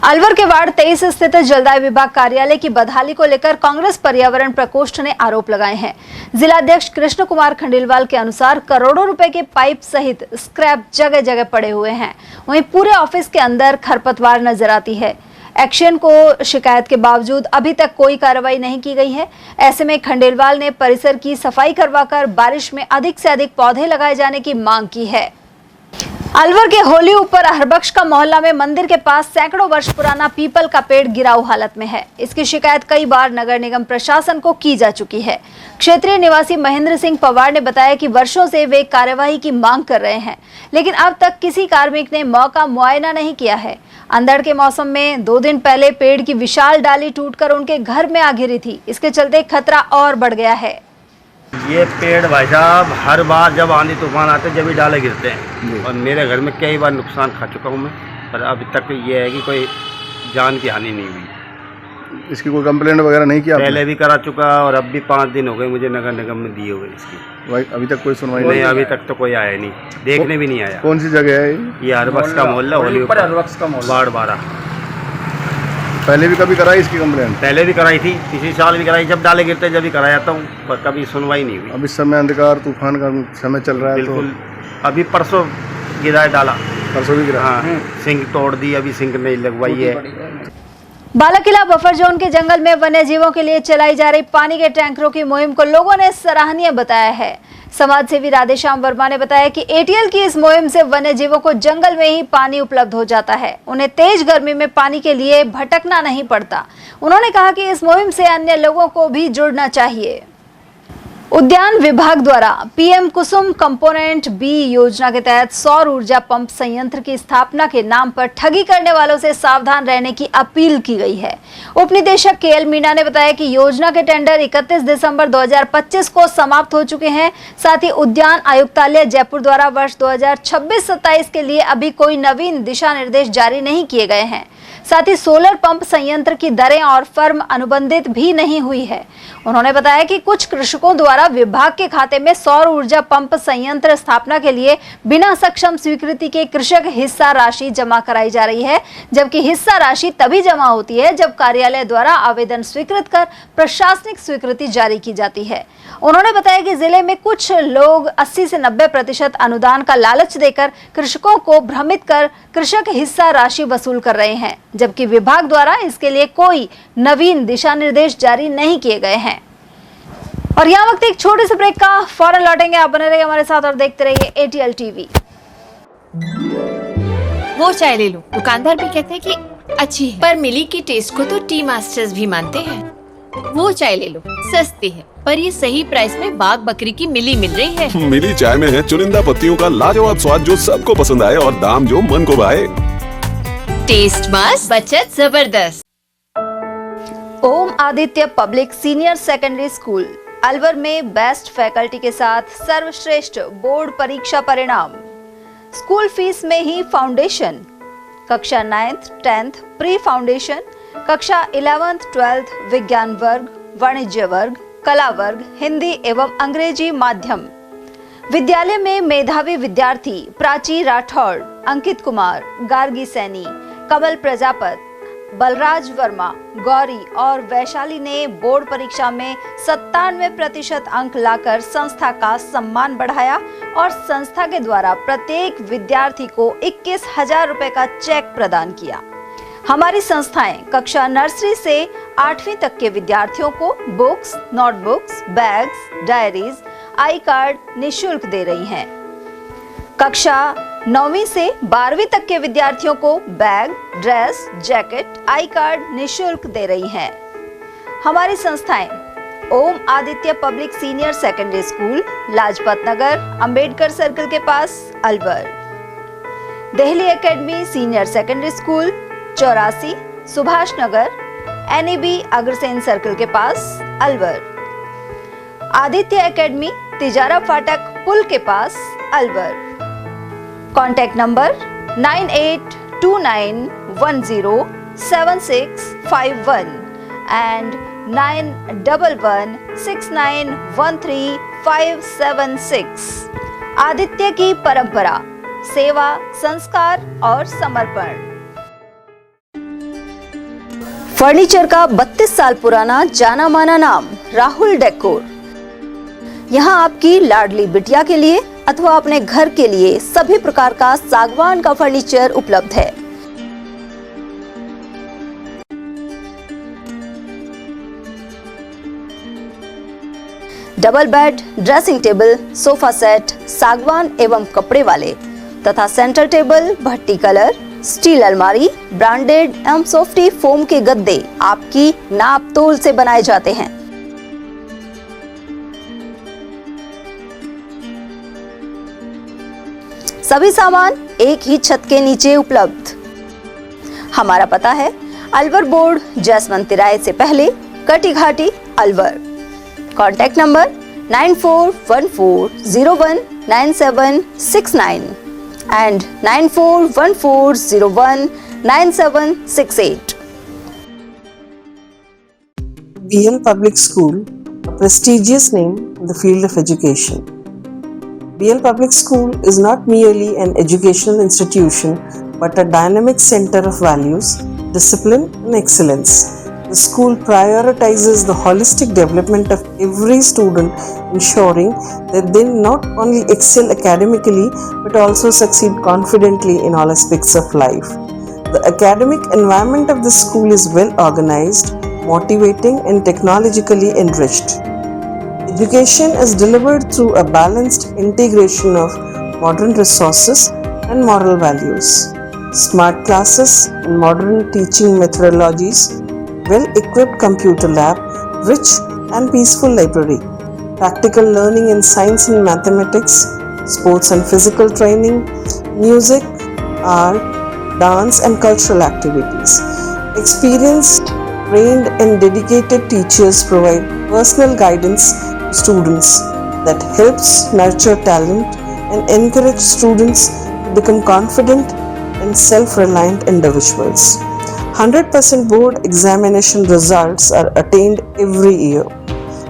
B: अलवर के वार्ड 23 स्थित जलदाय विभाग कार्यालय की बदहाली को लेकर कांग्रेस पर्यावरण प्रकोष्ठ ने आरोप लगाए हैं। जिलाध्यक्ष कृष्ण कुमार खंडेलवाल के अनुसार करोड़ों रुपए के पाइप सहित स्क्रैप जगह जगह पड़े हुए हैं। वहीं पूरे ऑफिस के अंदर खरपतवार नजर आती है। एक्शन को शिकायत के बावजूद अभी तक कोई कार्रवाई नहीं की गई है। ऐसे में खंडेलवाल ने परिसर की सफाई करवाकर बारिश में अधिक से अधिक पौधे लगाए जाने की मांग की है। अलवर के होली ऊपर हरबख्श का मोहल्ला में मंदिर के पास सैकड़ों वर्ष पुराना पीपल का पेड़ गिराऊ हालत में है। इसकी शिकायत कई बार नगर निगम प्रशासन को की जा चुकी है। क्षेत्रीय निवासी महेंद्र सिंह पवार ने बताया कि वर्षों से वे कार्यवाही की मांग कर रहे हैं, लेकिन अब तक किसी कार्मिक ने मौका मुआयना नहीं किया है। अंधड़ के मौसम में 2 दिन पहले पेड़ की विशाल डाली टूटकर उनके घर में आ गिरी थी। इसके चलते खतरा और बढ़ गया है।
L: ये पेड़ भाई साहब हर बार जब आंधी तूफान आते हैं जब भी डाले गिरते हैं, और मेरे घर में कई बार नुकसान खा चुका हूँ मैं, पर अभी तक ये है कि कोई जान की हानि नहीं हुई।
H: इसकी कोई कंप्लेंट वगैरह नहीं किया?
L: पहले भी करा चुका और अब भी 5 दिन हो गए मुझे नगर निगम में दिए हुए इसकी।
H: भाई अभी तक कोई सुनवाई
L: नहीं, अभी तक तो कोई आया नहीं, देखने भी नहीं आया।
H: कौन सी जगह है
L: ये हरबख्श का मोहल्ला, वार्ड 12।
H: पहले भी कभी कराई इसकी कंप्लेंट?
L: पहले भी कराई थी, पिछले साल भी कराई, जब डाले गिरते जब भी कराया था, पर कभी सुनवाई नहीं हुई।
H: अब इस समय अंधकार तूफान का समय चल रहा है।
L: बिल्कुल, अभी परसों गिरा है, डाला
H: परसों भी गिरा।
L: हाँ, सिंक तोड़ दी, अभी सिंक नहीं लगवाई है।
B: बालाकिला बफर जोन के जंगल में वन्य जीवों के लिए चलाई जा रही पानी के टैंकरों की मुहिम को लोगों ने सराहनीय बताया है। समाज सेवी राधेश्याम वर्मा ने बताया कि एटीएल की इस मुहिम से वन्य जीवों को जंगल में ही पानी उपलब्ध हो जाता है, उन्हें तेज गर्मी में पानी के लिए भटकना नहीं पड़ता। उन्होंने कहा कि इस मुहिम से अन्य लोगों को भी जुड़ना चाहिए। उद्यान विभाग द्वारा पीएम कुसुम कंपोनेंट बी योजना के तहत सौर ऊर्जा पंप संयंत्र की स्थापना के नाम पर ठगी करने वालों से सावधान रहने की अपील की गई है। उप निदेशक केएल मीणा ने बताया कि योजना के टेंडर 31 दिसंबर 2025 को समाप्त हो चुके हैं। साथ ही उद्यान आयुक्तालय जयपुर द्वारा वर्ष 2026-27 के लिए अभी कोई नवीन दिशा निर्देश जारी नहीं किए गए हैं। साथ ही सोलर पंप संयंत्र की दरें और फर्म अनुबंधित भी नहीं हुई है। उन्होंने बताया कि कुछ कृषकों द्वारा विभाग के खाते में सौर ऊर्जा पंप संयंत्र स्थापना के लिए बिना सक्षम स्वीकृति के कृषक हिस्सा राशि जमा कराई जा रही है, जबकि हिस्सा राशि तभी जमा होती है जब कार्यालय द्वारा आवेदन स्वीकृत कर प्रशासनिक स्वीकृति जारी की जाती है। उन्होंने बताया कि जिले में कुछ लोग 80 से 90% अनुदान का लालच देकर कृषकों को भ्रमित कर कृषक हिस्सा राशि वसूल कर रहे हैं, जबकि विभाग द्वारा इसके लिए कोई नवीन दिशा निर्देश जारी नहीं किए गए हैं। और यहाँ वक्त एक छोटे से ब्रेक का, फौरन लौटेंगे। आप बने रहिए हमारे साथ और देखते रहिए एटीएल टीवी।
M: वो चाय ले लो, दुकानदार भी कहते हैं कि अच्छी है, पर मिली की टेस्ट को तो टी मास्टर्स भी मानते हैं। वो चाय ले लो, सस्ती है पर ये सही प्राइस में बाग बकरी की मिली मिल रही है।
N: मिली चाय में है चुनिंदा पत्तियों का लाजवाब स्वाद जो सबको पसंद आए और दाम जो मन को भाए।
M: टेस्ट मस्त, बचत जबरदस्त।
B: Om Aditya Public Senior Secondary School Alwar में बेस्ट फैकल्टी के साथ सर्वश्रेष्ठ बोर्ड परीक्षा परिणाम। स्कूल फीस में ही फाउंडेशन, कक्षा 9th 10th प्री फाउंडेशन, कक्षा 11th 12th विज्ञान वर्ग, वाणिज्य वर्ग, कला वर्ग, हिंदी एवं अंग्रेजी माध्यम। विद्यालय में मेधावी विद्यार्थी प्राची राठौड़, अंकित कुमार, गार्गी सैनी, कमल प्रजापत, बलराज वर्मा, गौरी और वैशाली ने बोर्ड परीक्षा में 97% अंक लाकर संस्था का सम्मान बढ़ाया और संस्था के द्वारा प्रत्येक विद्यार्थी को 21,000 रुपए का चेक प्रदान किया। हमारी संस्थाएं कक्षा नर्सरी से 8वीं तक के विद्यार्थियों को बुक्स, नोटबुक्स, बैग्स, डायरीज, आई कार्ड निःशुल्क दे रही हैं। कक्षा 9वीं से 12वीं तक के विद्यार्थियों को bag, dress, jacket, I card निःशुल्क दे रही हैं। हमारी संस्थाएं Om Aditya Public Senior Secondary School, Lajpat Nagar, Ambedkar Circle के पास, Alwar. Delhi Academy Senior Secondary School, 84 Subhash Nagar, NEB Agrasen Circle के पास, अलवर। आदित्य एकेडमी तिजारा फाटक पुल के पास, Alwar. Contact number 9829107651 and 9116913576। Aditya की परंपरा, सेवा, संस्कार और समर्पण। फर्नीचर का 32 साल पुराना जाना माना नाम राहुल डेकोर। यहाँ आपकी लाडली बिटिया के लिए अथवा अपने घर के लिए सभी प्रकार का सागवान का फर्नीचर उपलब्ध है। Double bed, dressing table, sofa set सागवान एवं कपड़े वाले तथा सेंटर टेबल, भट्टी कलर, स्टील अलमारी, ब्रांडेड एवं सॉफ्टी फोम के गद्दे आपकी नाप तोल से बनाए जाते हैं। सभी सामान एक ही छत के नीचे उपलब्ध। हमारा पता है अलवर बोर्ड, जैसवंत तिराहे से पहले, Kati Ghati, Alwar. Contact number 9414019769 and 9414019768।
O: BL Public School, a prestigious name in the field of education. BL Public School is not merely an educational institution but a dynamic center of values, discipline and excellence. The school prioritizes the holistic development of every student, ensuring that they not only excel academically but also succeed confidently in all aspects of life. The academic environment of the school is well organized, motivating and technologically enriched. Education is delivered through a balanced integration of modern resources and moral values. Smart classes and modern teaching methodologies, well-equipped computer lab, rich and peaceful library, practical learning in science and mathematics, sports and physical training, music, art, dance and cultural activities. Experienced, trained and dedicated teachers provide personal guidance to students that helps nurture talent and encourage students to become confident and self-reliant individuals. 100% board examination results are attained every year.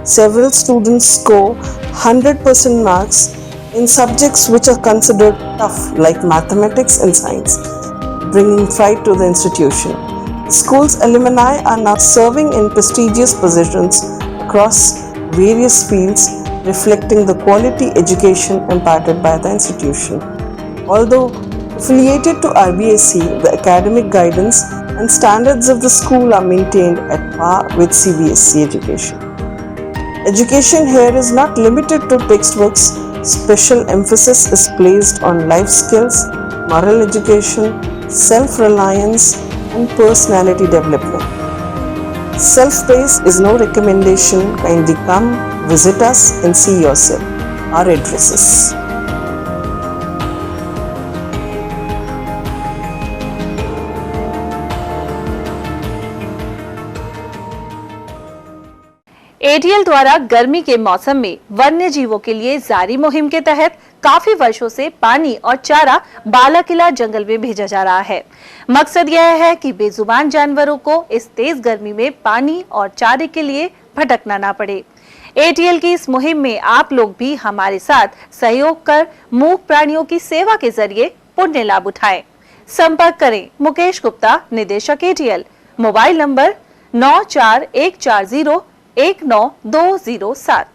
O: Several students score 100% marks in subjects which are considered tough like mathematics and science, bringing pride to the institution. The school's alumni are now serving in prestigious positions across various fields, reflecting the quality education imparted by the institution. Although affiliated to RBSE, the academic guidance and standards of the school are maintained at par with CBSE education. Education here is not limited to textbooks. Special emphasis is placed on life skills, moral education, self-reliance, and personality development. Self-praise is no recommendation. Kindly come, visit us and see yourself. Our addresses.
P: ATL द्वारा गर्मी के मौसम में वन्य जीवों के लिए जारी मुहिम के तहत काफी वर्षों से पानी और चारा बालाकिला जंगल में भेजा जा रहा है। मकसद यह है कि बेजुबान जानवरों को इस तेज गर्मी में पानी और चारे के लिए भटकना ना पड़े। एटीएल की इस मुहिम में आप लोग भी हमारे साथ सहयोग कर मूक प्राणियों की सेवा के जरिए पुण्य लाभ उठाएं। संपर्क करें मुकेश गुप्ता, निदेशक एटीएल, मोबाइल नंबर 9414019207।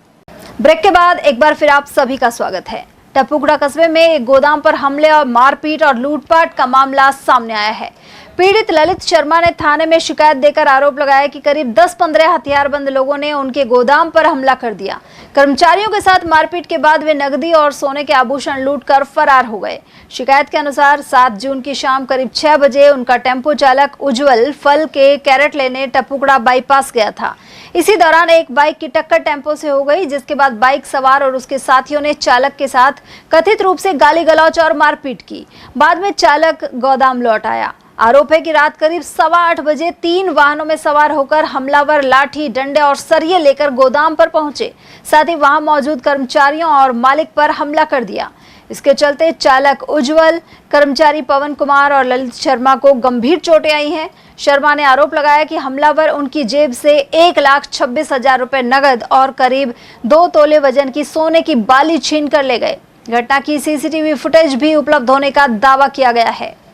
B: ब्रेक के बाद एक बार फिर आप सभी का स्वागत है। टपुकड़ा कस्बे में एक गोदाम पर हमले और मारपीट और लूटपाट का मामला सामने आया है। पीड़ित ललित शर्मा ने थाने में शिकायत देकर आरोप लगाया कि करीब 10-15 हथियारबंद लोगों ने उनके गोदाम पर हमला कर दिया। कर्मचारियों के साथ मारपीट के बाद वे नकदी और सोने के आभूषण लूटकर फरार हो गए। शिकायत के अनुसार 7 जून की शाम करीब 6 बजे उनका टेम्पो चालक उज्जवल फल के कैरेट लेने टपुकड़ा बाईपास गया था। इसी दौरान एक बाइक की टक्कर टेम्पो से हो गई, जिसके बाद बाइक सवार और उसके साथियों ने चालक के साथ कथित रूप से गाली गलौच और मारपीट की। बाद में चालक गोदाम लौट आया। आरोप है कि रात करीब 7:15 बजे 3 वाहनों में सवार होकर हमलावर लाठी, डंडे और सरिये लेकर गोदाम पर पहुंचे। साथ ही वहां मौजूद कर्मचारियों और मालिक पर हमला कर दिया। इसके चलते चालक उज्जवल, कर्मचारी पवन कुमार और ललित शर्मा को गंभीर चोटें आई हैं। शर्मा ने आरोप लगाया कि हमलावर उनकी जेब से 1,26,000 रुपए नगद और करीब 2 तोले वजन की सोने की बाली छीन कर ले गए। घटना की सीसीटीवी फुटेज भी उपलब्ध होने का दावा किया गया है।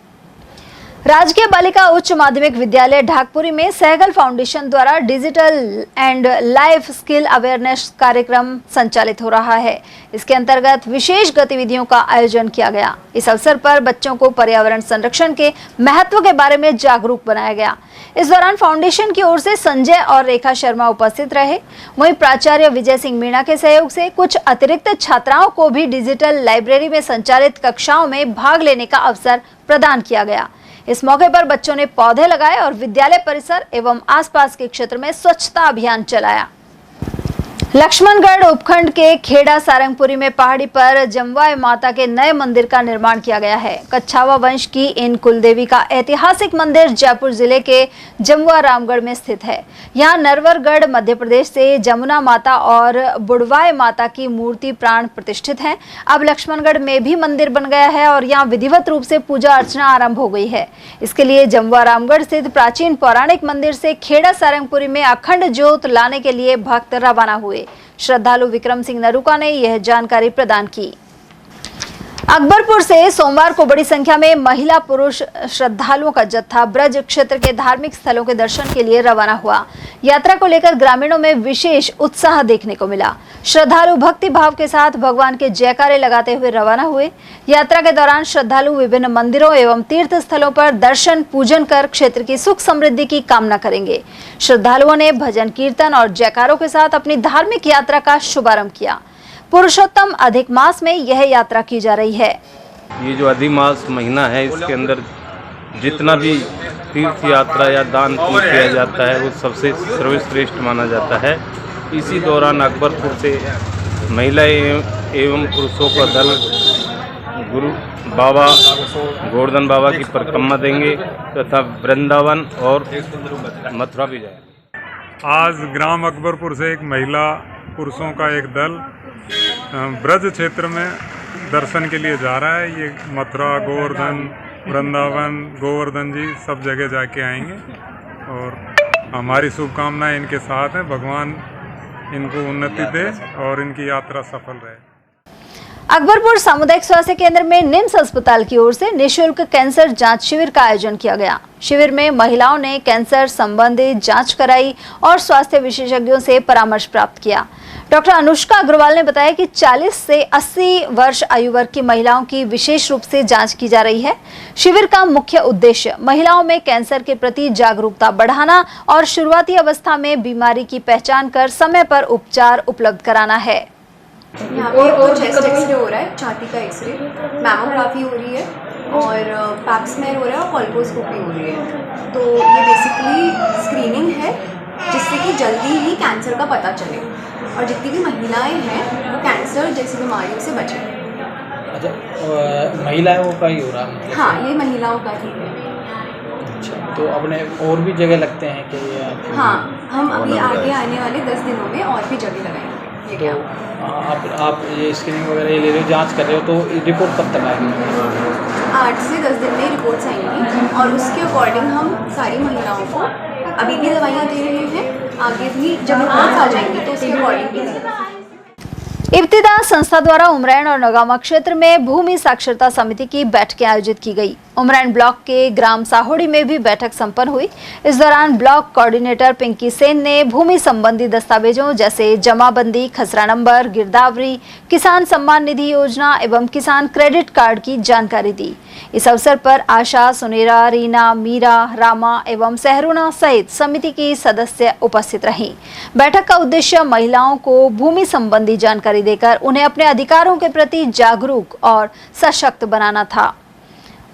B: राजकीय बालिका उच्च माध्यमिक विद्यालय ढाकपुरी में सहगल फाउंडेशन द्वारा digital and life skill awareness कार्यक्रम संचालित हो रहा है। इसके अंतर्गत विशेष गतिविधियों का आयोजन किया गया। इस अवसर पर बच्चों को पर्यावरण संरक्षण के महत्व के बारे में जागरूक बनाया गया। इस दौरान फाउंडेशन की ओर से संजय और रेखा शर्मा उपस्थित रहे। वहीं प्राचार्य विजय सिंह मीणा के सहयोग से कुछ अतिरिक्त छात्राओं को भी डिजिटल लाइब्रेरी में संचालित कक्षाओं में भाग लेने का अवसर प्रदान किया गया। इस मौके पर बच्चों ने पौधे लगाए और विद्यालय परिसर एवं आसपास के क्षेत्र में स्वच्छता अभियान चलाया। लक्ष्मणगढ़ उपखंड के खेड़ा सारंगपुरी में पहाड़ी पर जमवाय माता के नए मंदिर का निर्माण किया गया है। कच्छावा वंश की इन कुलदेवी का ऐतिहासिक मंदिर जयपुर जिले के जमुआ रामगढ़ में स्थित है। यहाँ नरवरगढ़ मध्य प्रदेश से जमुना माता और बुढ़वाय माता की मूर्ति प्राण प्रतिष्ठित है। अब लक्ष्मणगढ़ में भी मंदिर बन गया है और यहाँ विधिवत रूप से पूजा अर्चना आरंभ हो गई है। इसके लिए जमुआ रामगढ़ स्थित प्राचीन पौराणिक मंदिर से खेड़ा सारंगपुरी में अखंड ज्योत लाने के लिए भक्त रवाना हुए। श्रद्धालु विक्रम सिंह नरूका ने यह जानकारी प्रदान की। अकबरपुर से सोमवार को बड़ी संख्या में महिला पुरुष श्रद्धालुओं का जत्था ब्रज क्षेत्र के धार्मिक स्थलों के दर्शन के लिए रवाना हुआ। यात्रा को लेकर ग्रामीणों में विशेष उत्साह देखने को मिला। श्रद्धालु भक्ति भाव के साथ भगवान के जयकारे लगाते हुए रवाना हुए। यात्रा के दौरान श्रद्धालु विभिन्न मंदिरों एवं तीर्थ स्थलों पर दर्शन पूजन कर क्षेत्र की सुख समृद्धि की कामना करेंगे। श्रद्धालुओं ने भजन कीर्तन और जयकारों के साथ अपनी धार्मिक यात्रा का शुभारंभ किया। पुरुषोत्तम अधिक मास में यह यात्रा की जा रही है।
Q: ये जो अधिक मास महीना है, इसके अंदर जितना भी तीर्थ यात्रा या दान पुण्य किया जाता है वो सबसे सर्वश्रेष्ठ माना जाता है। इसी दौरान अकबरपुर से महिलाएं एवं पुरुषों का दल गुरु बाबा गोवर्धन बाबा की परिक्रमा देंगे तथा वृंदावन और मथुरा भी जाएंगे।
R: आज ग्राम अकबरपुर से एक महिला पुरुषों का एक दल ब्रज क्षेत्र में दर्शन के लिए जा रहा है। ये मथुरा, गोवर्धन, वृंदावन, गोवर्धन जी सब जगह जाके आएंगे और हमारी शुभकामनाएं इनके साथ हैं। भगवान इनको उन्नति दे और इनकी यात्रा सफल रहे।
B: अकबरपुर सामुदायिक स्वास्थ्य केंद्र में निम्स अस्पताल की ओर से निःशुल्क कैंसर जांच शिविर का आयोजन किया गया। शिविर में महिलाओं ने कैंसर संबंधी जांच कराई और स्वास्थ्य विशेषज्ञों से परामर्श प्राप्त किया। डॉक्टर अनुष्का अग्रवाल ने बताया कि 40 से 80 वर्ष आयु वर्ग की महिलाओं की विशेष रूप से जांच की जा रही है। शिविर का मुख्य उद्देश्य महिलाओं में कैंसर के प्रति जागरूकता बढ़ाना और शुरुआती अवस्था में बीमारी की पहचान कर समय पर उपचार उपलब्ध कराना है।
S: यहाँ पे चेस्ट एक्सरे हो रहा है, छाती का एक्सरे, मैमोग्राफी हो रही है और पैप स्मेयर हो रहा है और कोल्पोस्कोपी हो रही है। तो ये बेसिकली स्क्रीनिंग है जिससे कि जल्दी ही कैंसर का पता चले और जितनी भी महिलाएं हैं वो कैंसर जैसी बीमारियों से बचें।
T: अच्छा, महिलाओं का ही हो रहा है?
S: हाँ, ये महिलाओं का ही है।
T: अच्छा, तो अपने और भी जगह लगते हैं कि?
S: हाँ, हम अभी आगे आने वाले 10 दिनों में और भी जगह लगाएंगे।
T: तो आप ये स्क्रीनिंग वगैरह ले रहे हो, जांच कर रहे हो, तो रिपोर्ट कब तक आएगी?
S: 8 से 10 दिन में रिपोर्ट्स आएंगी और उसके अकॉर्डिंग हम सारी महिलाओं को अभी भी दवाइयाँ दे रहे हैं, आगे भी जब रिपोर्ट्स आ जाएंगी तो उसके अकॉर्डिंग भी देंगे।
B: इब्तिदा संस्था द्वारा उमरैन और नगामा क्षेत्र में भूमि साक्षरता समिति की बैठकें आयोजित की गई। उमरैन ब्लॉक के ग्राम साहोड़ी में भी बैठक संपन्न हुई। इस दौरान ब्लॉक कोऑर्डिनेटर पिंकी सेन ने भूमि संबंधी दस्तावेजों जैसे जमाबंदी, खसरा नंबर, गिरदावरी, किसान सम्मान निधि योजना एवं किसान क्रेडिट कार्ड की जानकारी दी। इस अवसर पर आशा, सुनेरा, रीना, मीरा, रामा एवं सहरुना सहित समिति की सदस्य उपस्थित रहीं। बैठक का उद्देश्य महिलाओं को भूमि संबंधी जानकारी देकर उन्हें अपने अधिकारों के प्रति जागरूक और सशक्त बनाना था।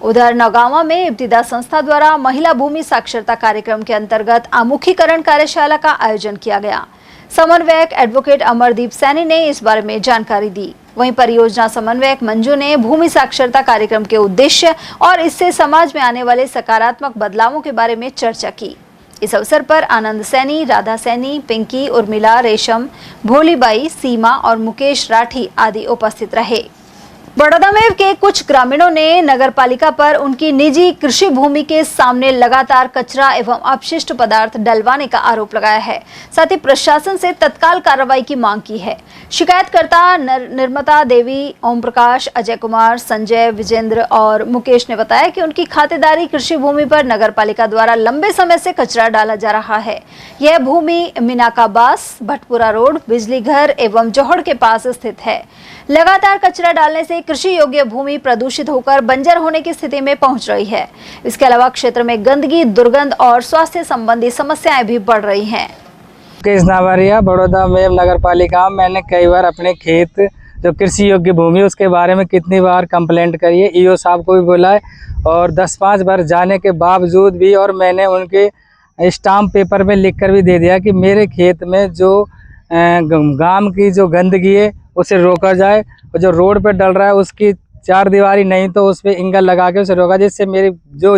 B: उधर नौगांवा में इब्तिदा संस्था द्वारा महिला भूमि साक्षरता कार्यक्रम के अंतर्गत आमुखीकरण कार्यशाला का आयोजन किया गया। समन्वयक एडवोकेट अमरदीप सैनी ने इस बारे में जानकारी दी। वहीं परियोजना समन्वयक मंजू ने भूमि साक्षरता कार्यक्रम के उद्देश्य और इससे समाज में आने वाले सकारात्मक बदलावों के बारे में चर्चा की। इस अवसर पर आनंद सैनी, राधा सैनी, पिंकी, उर्मिला, रेशम, भोलीबाई, सीमा और मुकेश राठी आदि उपस्थित रहे। बड़ौदा में के कुछ ग्रामीणों ने नगरपालिका पर उनकी निजी कृषि भूमि के सामने लगातार कचरा एवं अपशिष्ट पदार्थ डलवाने का आरोप लगाया है। साथ ही प्रशासन से तत्काल कार्रवाई की मांग की है। शिकायतकर्ता निर्मता देवी, ओम प्रकाश, अजय कुमार, संजय, विजेंद्र और मुकेश ने बताया कि उनकी खातेदारी कृषि भूमि पर नगरपालिका द्वारा लंबे समय से कचरा डाला जा रहा है। यह भूमि मीनाकाबास, भटपुरा रोड, बिजली घर एवं जोहड़ के पास स्थित है। लगातार कचरा डालने से कृषि योग्य भूमि प्रदूषित होकर बंजर होने की स्थिति में पहुंच रही है। इसके अलावा क्षेत्र में गंदगी, दुर्गंध और स्वास्थ्य संबंधी समस्याएं भी बढ़ रही हैं।
U: मुकेश नावरिया, बड़ौदा में नगर पालिका। मैंने कई बार अपने खेत जो कृषि योग्य भूमि उसके बारे में कितनी बार कंप्लेंट करी है, ईओ साहब को भी बोला है और 10-5 बार जाने के बावजूद भी, और मैंने उनके स्टाम्प पेपर में लिखकर भी दे दिया कि मेरे खेत में जो गांव की जो गंदगी है उसे रोका जाए, और जो रोड पे डल रहा है उसकी चार दीवारी नहीं तो उस पे एंगल लगा के उसे रोका, जिससे मेरी जो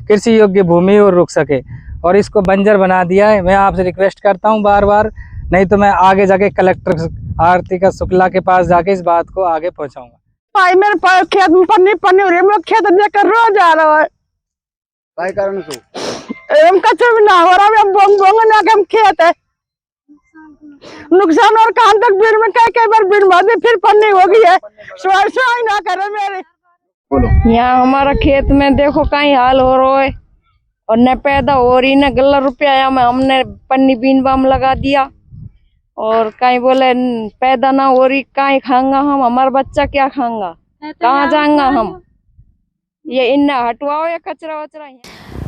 U: कृषि योग्य भूमि है वो रुक सके। और इसको बंजर बना दिया है। मैं आपसे रिक्वेस्ट करता हूँ बार बार, नहीं तो मैं आगे जाके कलेक्टर आरती शुक्ला के पास जाके इस बात को आगे पहुँचाऊंगा।
A: भाई मेरे खेत में पन्नी हो रही है, मैं खेत लेकर रोज जा रहा है।
E: काय कारण से
A: कच्चा भी ना हो रहा है, बोंग ना के हम खेत है नुकसान, और कान तक बिल में कई बार बिल मार फिर पन्नी हो गई है। सवाई ना करे मेरे। यहाँ हमारा खेत में देखो कहीं हाल हो रहा है, और न पैदा हो रही न गल्ला रुपया में हमने पन्नी बीन बाम लगा दिया, और कहीं बोले पैदा ना हो रही, कहीं खाएंगा हम, हमारा बच्चा क्या खाएंगा, कहाँ जाएंगा हम। ये इन्ना हटवाओ या कचरा वचरा।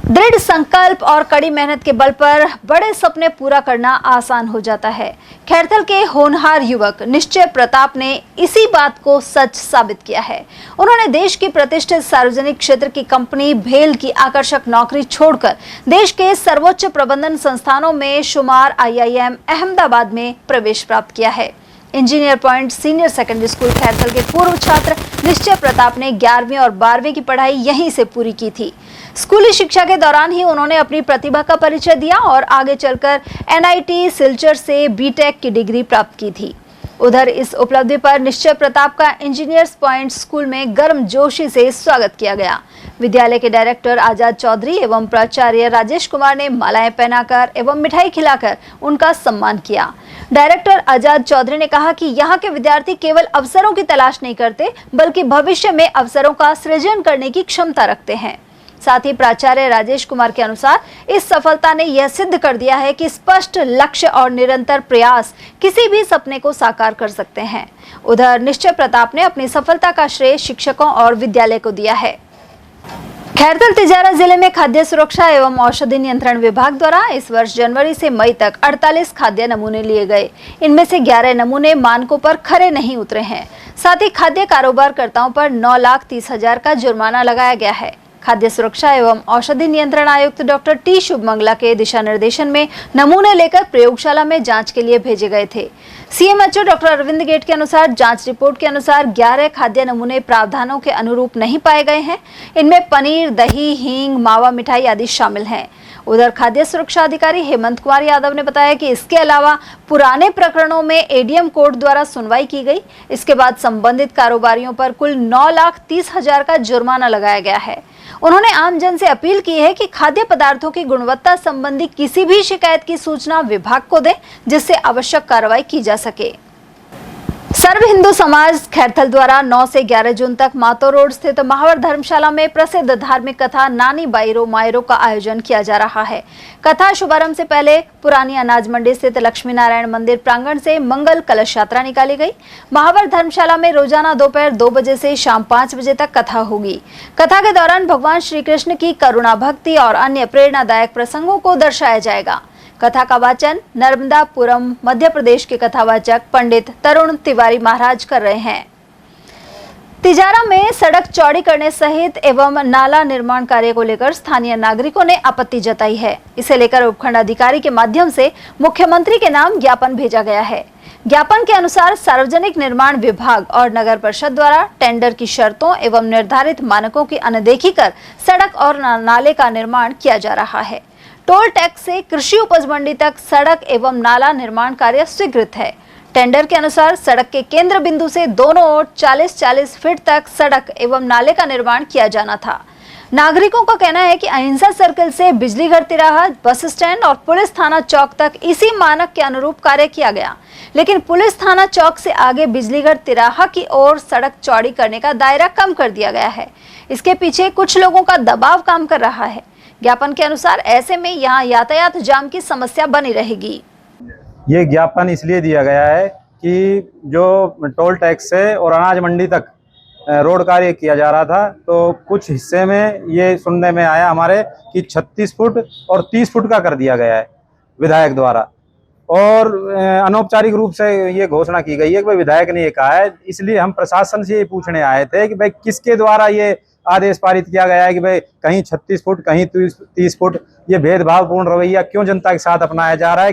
B: दृढ़ संकल्प और कड़ी मेहनत के बल पर बड़े सपने पूरा करना आसान हो जाता है। खैरथल के होनहार युवक निश्चय प्रताप ने इसी बात को सच साबित किया है। उन्होंने देश की प्रतिष्ठित सार्वजनिक क्षेत्र की कंपनी भेल की आकर्षक नौकरी छोड़कर देश के सर्वोच्च प्रबंधन संस्थानों में शुमार IIM अहमदाबाद में प्रवेश प्राप्त किया है। Engineer point senior Secondary school Khairthal के पूर्व छात्र निश्चय प्रताप ने 11वीं और 12वीं की पढ़ाई यहीं से पूरी की थी। स्कूली शिक्षा के दौरान ही उन्होंने अपनी प्रतिभा का परिचय दिया और आगे चलकर NIT सिलचर से BTech की डिग्री प्राप्त की थी। उधर इस उपलब्धि पर निश्चय प्रताप का इंजीनियर्स पॉइंट स्कूल में गर्मजोशी से स्वागत किया गया। विद्यालय के डायरेक्टर आजाद चौधरी एवं प्राचार्य राजेश कुमार ने मालाएं पहनाकर एवं मिठाई खिलाकर उनका सम्मान किया। डायरेक्टर आजाद चौधरी ने कहा कि यहाँ के विद्यार्थी केवल अवसरों की तलाश नहीं करते, बल्कि भविष्य में अवसरों का सृजन करने की क्षमता रखते हैं। साथ ही प्राचार्य राजेश कुमार के अनुसार इस सफलता ने यह सिद्ध कर दिया है कि स्पष्ट लक्ष्य और निरंतर प्रयास किसी भी सपने को साकार कर सकते हैं। उधर निश्चय प्रताप ने अपनी सफलता का श्रेय शिक्षकों और विद्यालय को दिया है। खैरथल तिजारा जिले में खाद्य सुरक्षा एवं औषधि नियंत्रण विभाग द्वारा इस वर्ष जनवरी से मई तक 48 खाद्य नमूने लिए गए। इनमें से 11 नमूने मानकों पर खरे नहीं उतरे हैं। साथ ही खाद्य कारोबारकर्ताओं पर 9,30,000 का जुर्माना लगाया गया है। खाद्य सुरक्षा एवं औषधि नियंत्रण आयुक्त डॉक्टर T शुभमंगला के दिशा निर्देशन में नमूने लेकर प्रयोगशाला में जांच के लिए भेजे गए थे। CMHO डॉक्टर अरविंद गेट के अनुसार जांच रिपोर्ट के अनुसार 11 खाद्य नमूने प्रावधानों के अनुरूप नहीं पाए गए हैं। इनमें पनीर, दही, हींग, मावा मिठाई आदि शामिल हैं। उधर खाद्य सुरक्षा अधिकारी हेमंत कुमार यादव ने बताया कि इसके अलावा पुराने प्रकरणों में ADM कोर्ट द्वारा सुनवाई की गई। इसके बाद संबंधित कारोबारियों पर कुल 9,30,000 का जुर्माना लगाया गया है। उन्होंने आमजन से अपील की है कि खाद्य पदार्थों की गुणवत्ता संबंधी किसी भी शिकायत की सूचना विभाग को दें, जिससे आवश्यक कार्रवाई की जा सके। सर्व हिंदू समाज खैरथल द्वारा 9 से 11 जून तक मातो रोड स्थित महावर धर्मशाला में प्रसिद्ध धार्मिक कथा नानी बाईरो मायरो का आयोजन किया जा रहा है। कथा शुभारंभ से पहले पुरानी अनाज मंडी स्थित लक्ष्मी नारायण मंदिर प्रांगण से मंगल कलश यात्रा निकाली गई। महावर धर्मशाला में रोजाना दोपहर 2 बजे से शाम 5 बजे तक कथा होगी। कथा के दौरान भगवान श्री कृष्ण की करुणा भक्ति और अन्य प्रेरणादायक प्रसंगों को दर्शाया जाएगा। कथा का वाचन नर्मदापुरम मध्य प्रदेश के कथावाचक पंडित तरुण तिवारी महाराज कर रहे हैं। तिजारा में सड़क चौड़ी करने सहित एवं नाला निर्माण कार्य को लेकर स्थानीय नागरिकों ने आपत्ति जताई है। इसे लेकर उपखंड अधिकारी के माध्यम से मुख्यमंत्री के नाम ज्ञापन भेजा गया है। ज्ञापन के अनुसार सार्वजनिक निर्माण विभाग और नगर परिषद द्वारा टेंडर की शर्तों एवं निर्धारित मानकों की अनदेखी कर सड़क और नाले का निर्माण किया जा रहा है। टोल टैक्स से कृषि उपज मंडी तक सड़क एवं नाला निर्माण कार्य स्वीकृत है। टेंडर के अनुसार सड़क के केंद्र बिंदु से दोनों ओर 40-40 फीट तक सड़क एवं नाले का निर्माण किया जाना था। नागरिकों का कहना है कि अहिंसा सर्कल से बिजलीघर तिराहा, बस स्टैंड और पुलिस थाना चौक तक इसी मानक के अनुरूप कार्य किया गया, लेकिन पुलिस थाना चौक से आगे बिजलीघर तिराहा की ओर सड़क चौड़ी करने का दायरा कम कर दिया गया है। इसके पीछे कुछ लोगों का दबाव काम कर रहा है। ज्ञापन के अनुसार ऐसे में यहाँ यातायात जाम की समस्या बनी रहेगी।
V: ये ज्ञापन इसलिए दिया गया है कि जो टोल टैक्स से और अनाज मंडी तक रोड कार्य किया जा रहा था, तो कुछ हिस्से में ये सुनने में आया हमारे कि 36 फुट और 30 फुट का कर दिया गया है विधायक द्वारा, और अनौपचारिक रूप से ये घोषणा की गई है कि भाई विधायक ने ये कहा है। इसलिए हम प्रशासन से ये पूछने आए थे कि भाई किसके द्वारा ये आदेश पारित किया गया है कि भाई कहीं 36 फुट कहीं 30 फुट, ये भेदभावपूर्ण रवैया क्यों जनता के साथ अपनाया जा रहा है।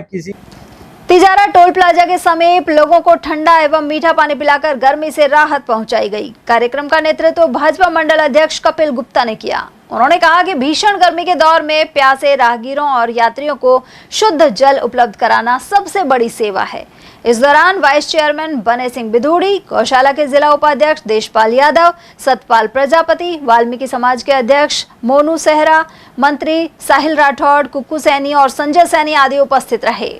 B: तिजारा टोल प्लाजा के समीप लोगों को ठंडा एवं मीठा पानी पिलाकर गर्मी से राहत पहुंचाई गई। कार्यक्रम का नेतृत्व भाजपा मंडल अध्यक्ष कपिल गुप्ता ने किया। उन्होंने कहा कि भीषण गर्मी के दौर में प्यासे राहगीरों और यात्रियों को शुद्ध जल उपलब्ध कराना सबसे बड़ी सेवा है। इस दौरान वाइस चेयरमैन बने सिंह बिधूड़ी, गौशाला के जिला उपाध्यक्ष देशपाल यादव, सतपाल प्रजापति, वाल्मीकि समाज के अध्यक्ष मोनू सेहरा, मंत्री साहिल राठौड़, कुक्कू सैनी और संजय सैनी आदि उपस्थित रहे।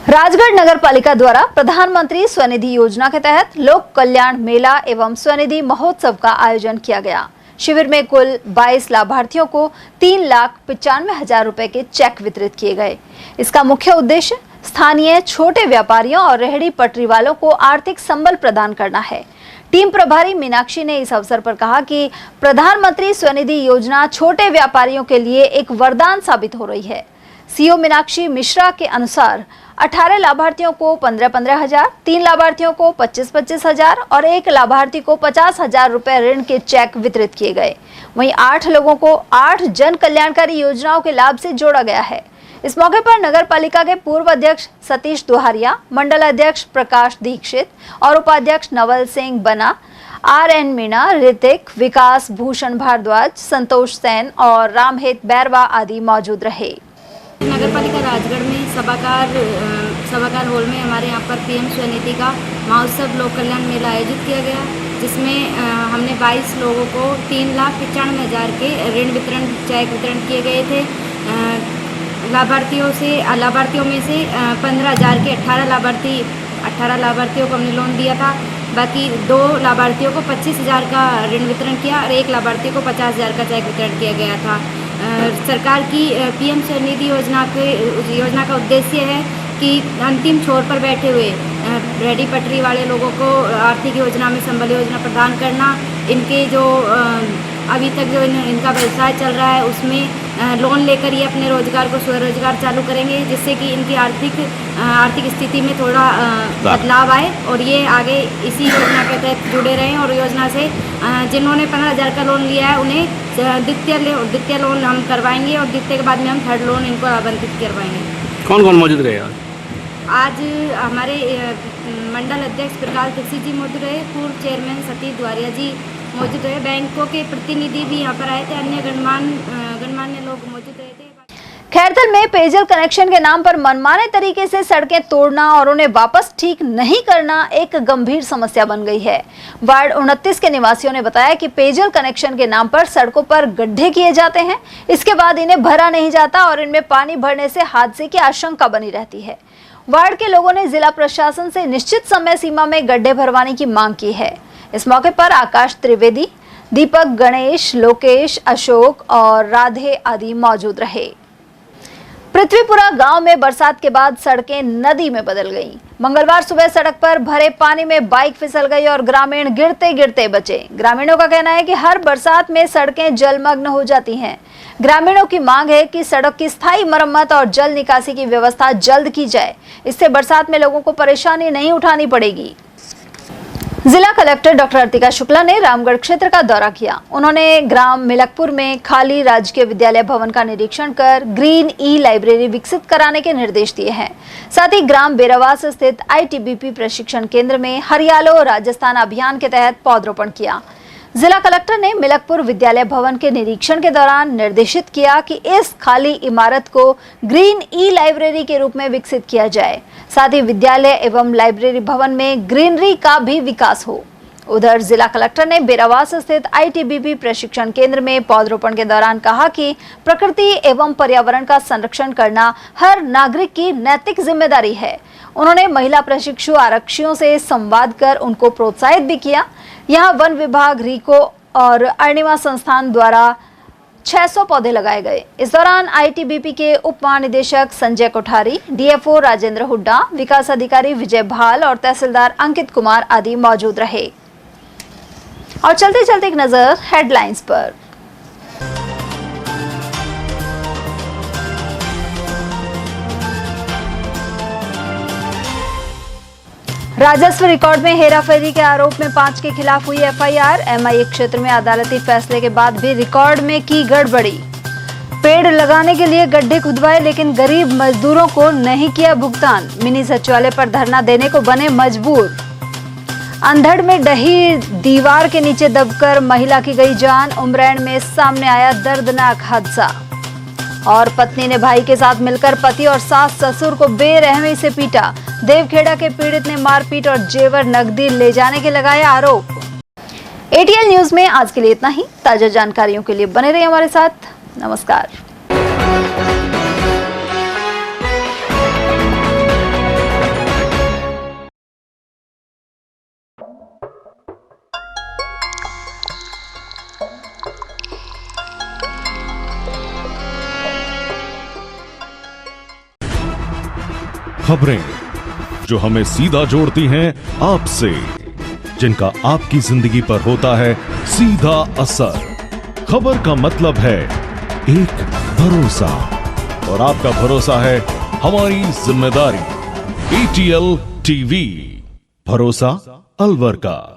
B: राजगढ़ नगर पालिका द्वारा प्रधानमंत्री स्वनिधि योजना के तहत लोक कल्याण मेला एवं स्वनिधि महोत्सव का आयोजन किया गया। शिविर में कुल 22 लाभार्थियों को 3,95,000 रुपए के चेक वितरित किए गए। इसका मुख्य उद्देश्य स्थानीय छोटे व्यापारियों और रेहड़ी पटरी वालों को आर्थिक संबल प्रदान करना है। टीम प्रभारी मीनाक्षी ने इस अवसर पर कहा कि प्रधानमंत्री स्वनिधि योजना छोटे व्यापारियों के लिए एक वरदान साबित हो रही है। सीओ मीनाक्षी मिश्रा के अनुसार 18 लाभार्थियों को 15,000, 3 लाभार्थियों को 25,000 और 1 लाभार्थी को 50,000 रुपए ऋण के चेक वितरित किए गए। वहीं 8 लोगों को 8 जन कल्याणकारी योजनाओं के लाभ से जोड़ा गया है। इस मौके पर नगर पालिका के पूर्व अध्यक्ष सतीश दोहारिया, मंडल अध्यक्ष प्रकाश दीक्षित और उपाध्यक्ष नवल सिंह बना, RN मीणा, ऋतिक, विकास भूषण भारद्वाज, संतोष सेन और रामहित बैरवा आदि मौजूद रहे।
C: नगर पालिका राजगढ़ में सभागार हॉल में हमारे यहाँ पर PM स्वनिधि का महोत्सव लोक कल्याण मेला आयोजित किया गया, जिसमें हमने 22 लोगों को 3,95,000 के ऋण वितरण चेक वितरण किए गए थे। लाभार्थियों में से 15,000 के 18 लाभार्थियों को हमने लोन दिया था। बाकी 2 लाभार्थियों को 25,000 का ऋण वितरण किया और 1 लाभार्थी को 50,000 का चेक वितरण किया गया था। सरकार की PM स्वनिधि योजना का उद्देश्य है कि अंतिम छोर पर बैठे हुए रेहड़ी पटरी वाले लोगों को आर्थिक योजना में संबल योजना प्रदान करना। इनके जो अभी तक जो इनका व्यवसाय चल रहा है उसमें लोन लेकर ये अपने रोजगार को स्वरोजगार चालू करेंगे, जिससे कि इनकी आर्थिक स्थिति में थोड़ा बदलाव आए और ये आगे इसी योजना के तहत जुड़े रहें। और योजना से जिन्होंने 15,000 का लोन लिया है उन्हें द्वितीय लोन हम करवाएंगे और द्वितीय के बाद में हम थर्ड लोन इनको आवंटित करवाएंगे।
D: कौन कौन मौजूद रहे
C: आज हमारे मंडल अध्यक्ष प्रकाश दीक्षित जी मौजूद रहे, पूर्व चेयरमैन सतीश द्वारिया जी मौजूद रहे, बैंकों के प्रतिनिधि भी यहाँ पर आए थे, अन्य गणमान्य लोग मौजूद रहे थे।
B: खैरतल में पेयजल कनेक्शन के नाम पर मनमाने तरीके से सड़कें तोड़ना और उन्हें वापस ठीक नहीं करना एक गंभीर समस्या बन गई है। वार्ड 29 के निवासियों ने बताया कि पेयजल कनेक्शन के नाम पर सड़कों पर गड्ढे किए जाते हैं, इसके बाद इन्हें भरा नहीं जाता और इनमें पानी भरने से हादसे की आशंका बनी रहती है। वार्ड के लोगों ने जिला प्रशासन से निश्चित समय सीमा में गड्ढे भरवाने की मांग की है। इस मौके पर आकाश त्रिवेदी, दीपक, गणेश, लोकेश, अशोक और राधे आदि मौजूद रहे। पृथ्वीपुरा गांव में बरसात के बाद सड़कें नदी में बदल गईं। मंगलवार सुबह सड़क पर भरे पानी में बाइक फिसल गई और ग्रामीण गिरते गिरते बचे। ग्रामीणों का कहना है कि हर बरसात में सड़कें जलमग्न हो जाती हैं। ग्रामीणों की मांग है कि सड़क की स्थायी मरम्मत और जल निकासी की व्यवस्था जल्द की जाए, इससे बरसात में लोगों को परेशानी नहीं उठानी पड़ेगी। जिला कलेक्टर डॉक्टर अर्तिका शुक्ला ने रामगढ़ क्षेत्र का दौरा किया। उन्होंने ग्राम मिलकपुर में खाली राजकीय विद्यालय भवन का निरीक्षण कर ग्रीन लाइब्रेरी विकसित कराने के निर्देश दिए हैं। साथ ही ग्राम बेरावास स्थित ITBP प्रशिक्षण केंद्र में हरियालो राजस्थान अभियान के तहत पौधरोपण किया। जिला कलेक्टर ने मिलकपुर विद्यालय भवन के निरीक्षण के दौरान निर्देशित किया कि इस खाली इमारत को ग्रीन लाइब्रेरी के रूप में विकसित किया जाए। साथ ही विद्यालय एवं लाइब्रेरी भवन में ग्रीनरी का भी विकास हो। उधर जिला कलेक्टर ने बेरावास स्थित ITBP प्रशिक्षण केंद्र में पौधरोपण के दौरान कहा कि प्रकृति एवं पर्यावरण का संरक्षण करना हर नागरिक की नैतिक जिम्मेदारी है। उन्होंने महिला प्रशिक्षु आरक्षियों से संवाद कर उनको प्रोत्साहित भी किया। यहाँ वन विभाग, रीको और अरुणिमा संस्थान द्वारा 600 पौधे लगाए गए। इस दौरान ITBP के उप महानिदेशक संजय कोठारी, DFO राजेंद्र हुड्डा, विकास अधिकारी विजय भाल और तहसीलदार अंकित कुमार आदि मौजूद रहे। और चलते चलते एक नजर हेडलाइंस पर। राजस्व रिकॉर्ड में हेराफेरी के आरोप में 5 के खिलाफ हुई FIR। MIA क्षेत्र में अदालती फैसले के बाद भी रिकॉर्ड में की गड़बड़ी। पेड़ लगाने के लिए गड्ढे खुदवाए लेकिन गरीब मजदूरों को नहीं किया भुगतान। मिनी सचिवालय पर धरना देने को बने मजबूर। अंधड़ में ढही दीवार के नीचे दबकर महिला की गई जान। उमरैन में सामने आया दर्दनाक हादसा। और पत्नी ने भाई के साथ मिलकर पति और सास ससुर को बेरहमी से पीटा। देवखेड़ा के पीड़ित ने मारपीट और जेवर नकदी ले जाने के लगाए आरोप। एटीएल न्यूज में आज के लिए इतना ही। ताजा जानकारियों के लिए बने रहिए हमारे साथ। नमस्कार।
D: खबरें जो हमें सीधा जोड़ती हैं आपसे, जिनका आपकी जिंदगी पर होता है सीधा असर। खबर का मतलब है एक भरोसा, और आपका भरोसा है हमारी जिम्मेदारी। एटीएल टीवी, भरोसा अलवर का।